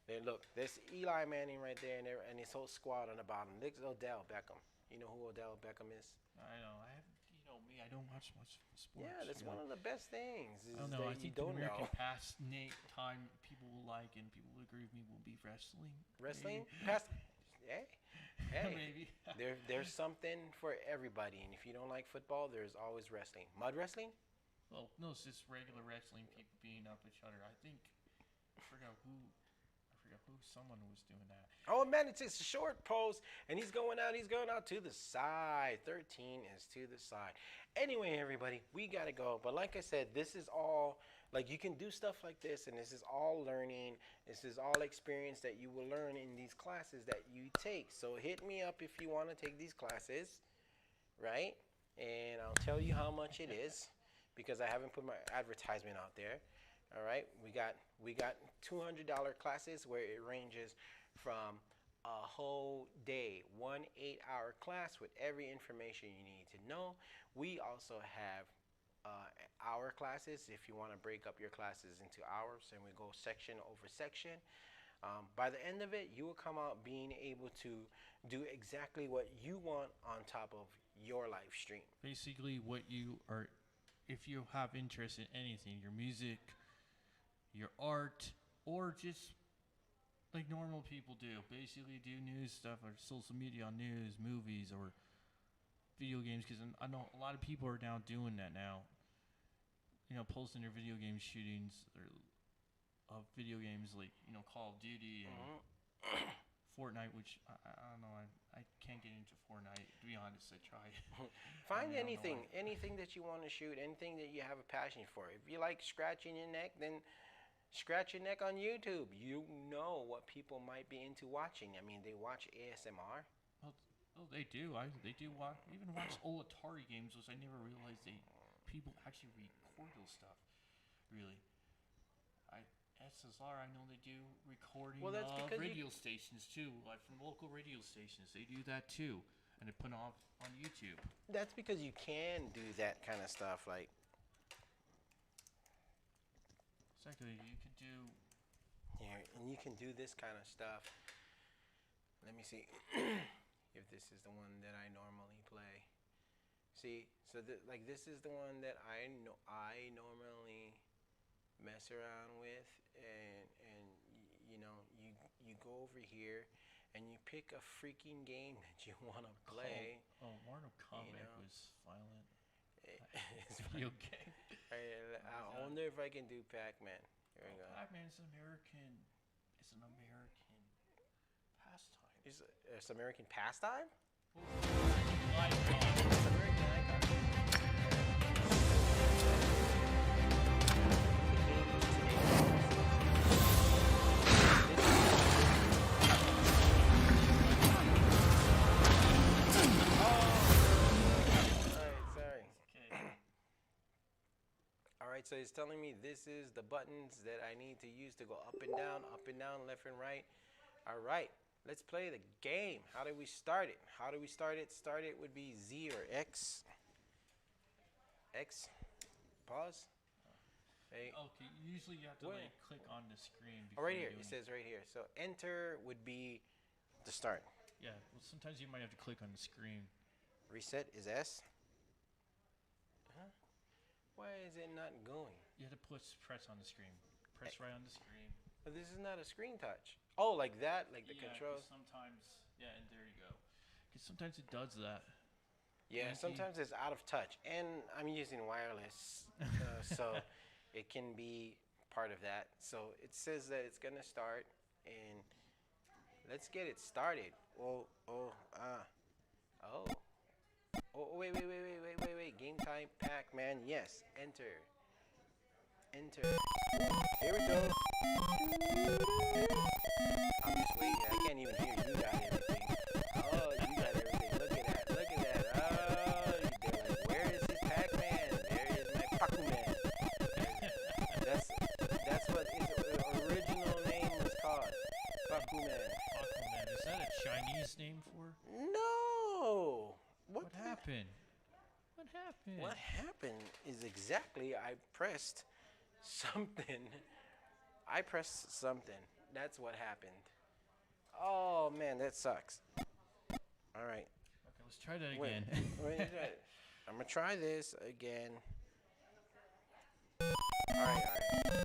Then look, there's Eli Manning right there, and his whole squad on the bottom. There's Odell Beckham. You know who Odell Beckham is? I know. I don't watch much sports. Yeah, that's one of the best things. I don't know. I think the don't American know. past time people will like and people will agree with me will be wrestling. Wrestling? Hey. Maybe. There's something for everybody, and if you don't like football, there's always wrestling. Mud wrestling? Well, no, it's just regular wrestling, people beating up each other. I forgot who someone was doing that. Oh man, it's a short post, and he's going out to the side. 13 is to the side. Anyway, everybody, we gotta go. But like I said, this is all, like, you can do stuff like this, and this is all learning. This is all experience that you will learn in these classes that you take. So hit me up if you want to take these classes, right? And I'll tell you how much it is, because I haven't put my advertisement out there. All right, we got $200 classes where it ranges from a whole day, 1 8-hour class with every information you need to know. We also have hour classes if you want to break up your classes into hours, and we go section over section. By the end of it, you will come out being able to do exactly what you want on top of your live stream. Basically, if you have interest in anything, your music, your art, or just like normal people do, basically do news stuff or social media on news, movies, or video games, because I know a lot of people are now doing that now, posting their video game shootings of video games like Call of Duty and Fortnite, which I don't know. I can't get into Fortnite. To be honest, I tried. Find I don't know anything that you want to shoot, anything that you have a passion for. If you like scratching your neck, then scratch your neck on YouTube. You know what people might be into watching. I mean, they watch ASMR. Oh, they do. They do watch old Atari games, which I never realized people actually record those stuff. Really. SSR, I know they do recording Well, that's because radio stations too, like from local radio stations. They do that too, and they put it off on YouTube. That's because you can do that kind of stuff. Like, Secondly, you could do. here, and you can do this kind of stuff. Let me see if this is the one that I normally play. See, so like this is the one that I normally mess around with, and you know, you go over here and you pick a freaking game that you want to play. Mortal Kombat know. was violent. It's Video game. I wonder if I can do Pac-Man. Here we go. Pac-Man is an American pastime. It's American pastime? Alright, so it's telling me this is the buttons that I need to use to go up and down, left and right. Alright, let's play the game. How do we start it? Start it would be Z or X. X. Pause. Hey. Okay, usually you have to like click on the screen. Oh, right here. It says right here. So enter would be the start. Yeah, well sometimes you might have to click on the screen. Reset is S. Why is it not going? You have to press on the screen. Press right on the screen. But this is not a screen touch. Oh, like that? Like the Yeah, 'cause controls? sometimes, yeah, and there you go. Because sometimes it does that. Yeah, sometimes it's out of touch. And I'm using wireless, so it can be part of that. So it says that it's going to start, and let's get it started. Oh, wait. Game type, Pac-Man, yes. Enter. Here we go. I'm just waiting. I can't even hear you. Got everything. Oh, you got everything. Look at that. Oh, they're like, where is this Pac-Man? There is my Pac-Man. That's what his original name was called. Pac-Man. Aquaman, is that a Chinese name for? No. What happened? What happened is exactly I pressed something. That's what happened. Oh man, that sucks. All right. Okay, let's try that again. Wait, I'm gonna try this again. All right. Okay.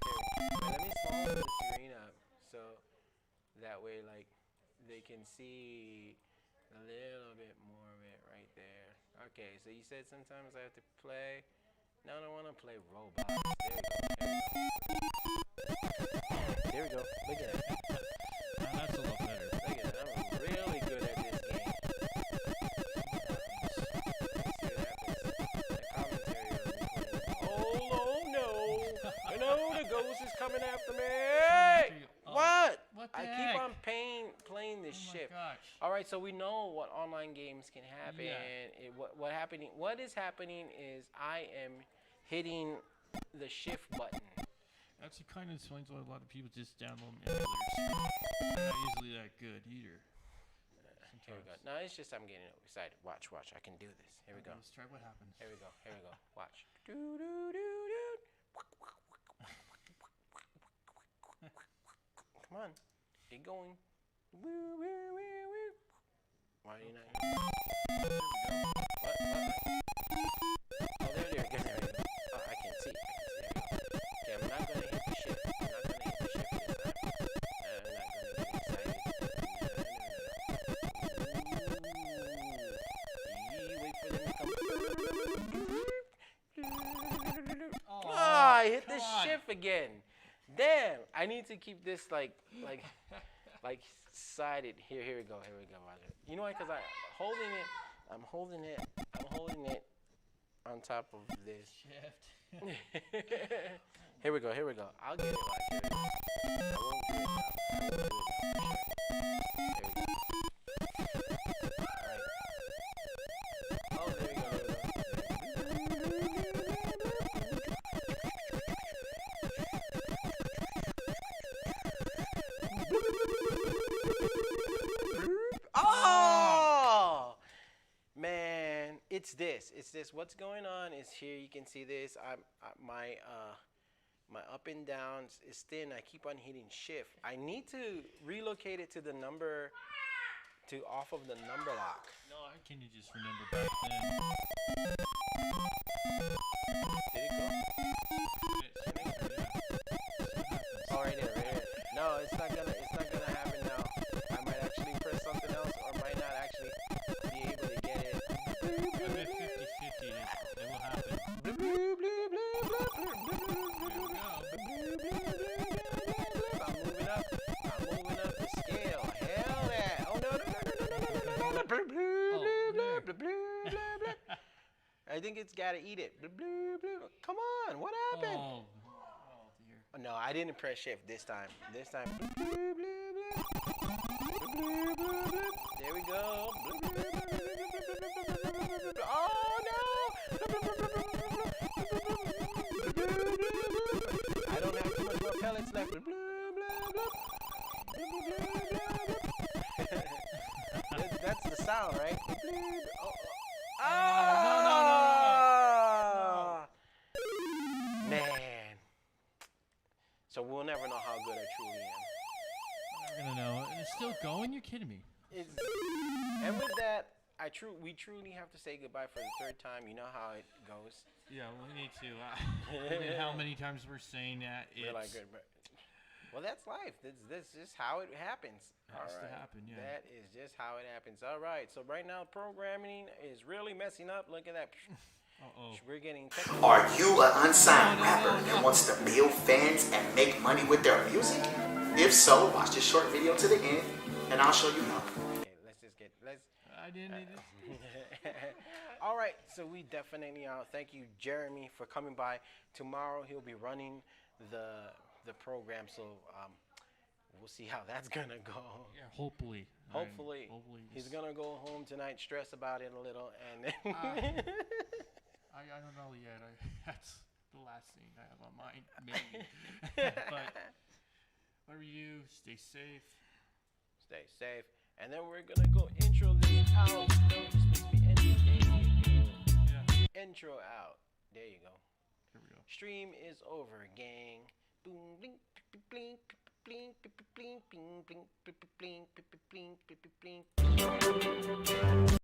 Let me small the screen up so that way, like, they can see a little bit more of it right there. Okay, so you said sometimes I have to play. No, I don't want to play Roblox. There we go. Look at that. That's a lot better. Look at that. I'm really good at this game. Let's see what happens. The commentary will be playing. Oh no! No, the ghost is coming after me! What? What the I heck? keep on playing this shit. Gosh. All right, so we know what online games can happen. Yeah. What is happening is I am hitting the shift button. Actually, kind of explains why a lot of people just download emulators. They're not usually that good either. Here we go. No, it's just I'm getting excited. Watch. I can do this. Here we go. Let's try what happens. Here we go. Watch. Do do do do. Come on, get going. Woo, woo, woo, woo. Why are you not? What? Oh, there. Good. There we go. Oh, I can't see. Okay, I'm not gonna hit the shift. this time. I'm not gonna get excited. No. Wait for them to come. I hit the shift again. Damn, I need to keep this like like sided. Here we go. Watch it. You know why? Because I'm holding it on top of this. Here we go. I'll get it. Watch it. I won't do it now. All right. Oh, there you go. Oh man, it's this. What's going on is here. You can see this. My up and downs is thin. I keep on hitting shift. I need to relocate it to the number, off of the number lock. No, can you just remember back then? Did it go? Oh, right here. No, it's not gonna happen now. I might actually press something else, or might not actually be able to get it. I bet 50-50 it will happen. I'm moving up the scale. Hell yeah! Oh no! I think it's gotta eat it. Come on, what happened? Oh dear. No, I didn't press shift this time. There we go. Oh no! I don't have too much more pellets left. That's the sound, right? No. Man. So we'll never know how good I truly am. I'm never gonna know. And it's still going? You're kidding me. And with that, we truly have to say goodbye for the third time. You know how it goes. Yeah, we need to. Even how many times we're saying that? We're like, well, that's life. That's just how it happens. It has to happen, yeah. That is just how it happens. All right. So right now, programming is really messing up. Look at that. We're getting technical. Are you an unsigned rapper that wants to build fans and make money with their music? If so, watch this short video to the end, and I'll show you how. Okay, I didn't need this. All right, so we definitely thank you, Jeremy, for coming by. Tomorrow he'll be running the program, so we'll see how that's gonna go. Yeah, hopefully. Hopefully he's gonna go home tonight, stress about it a little, and then I don't know yet. That's the last thing I have on mind, maybe. But whatever you do, stay safe. Stay safe. And then we're gonna go intro this out. No, this makes me end the game. Yeah. Intro out. There you go. Here we go. Stream is over, gang. Boom, blink, blink, blink, blink, blink, blink, blink, blink, blink, blink, blink, blink, blink, blink.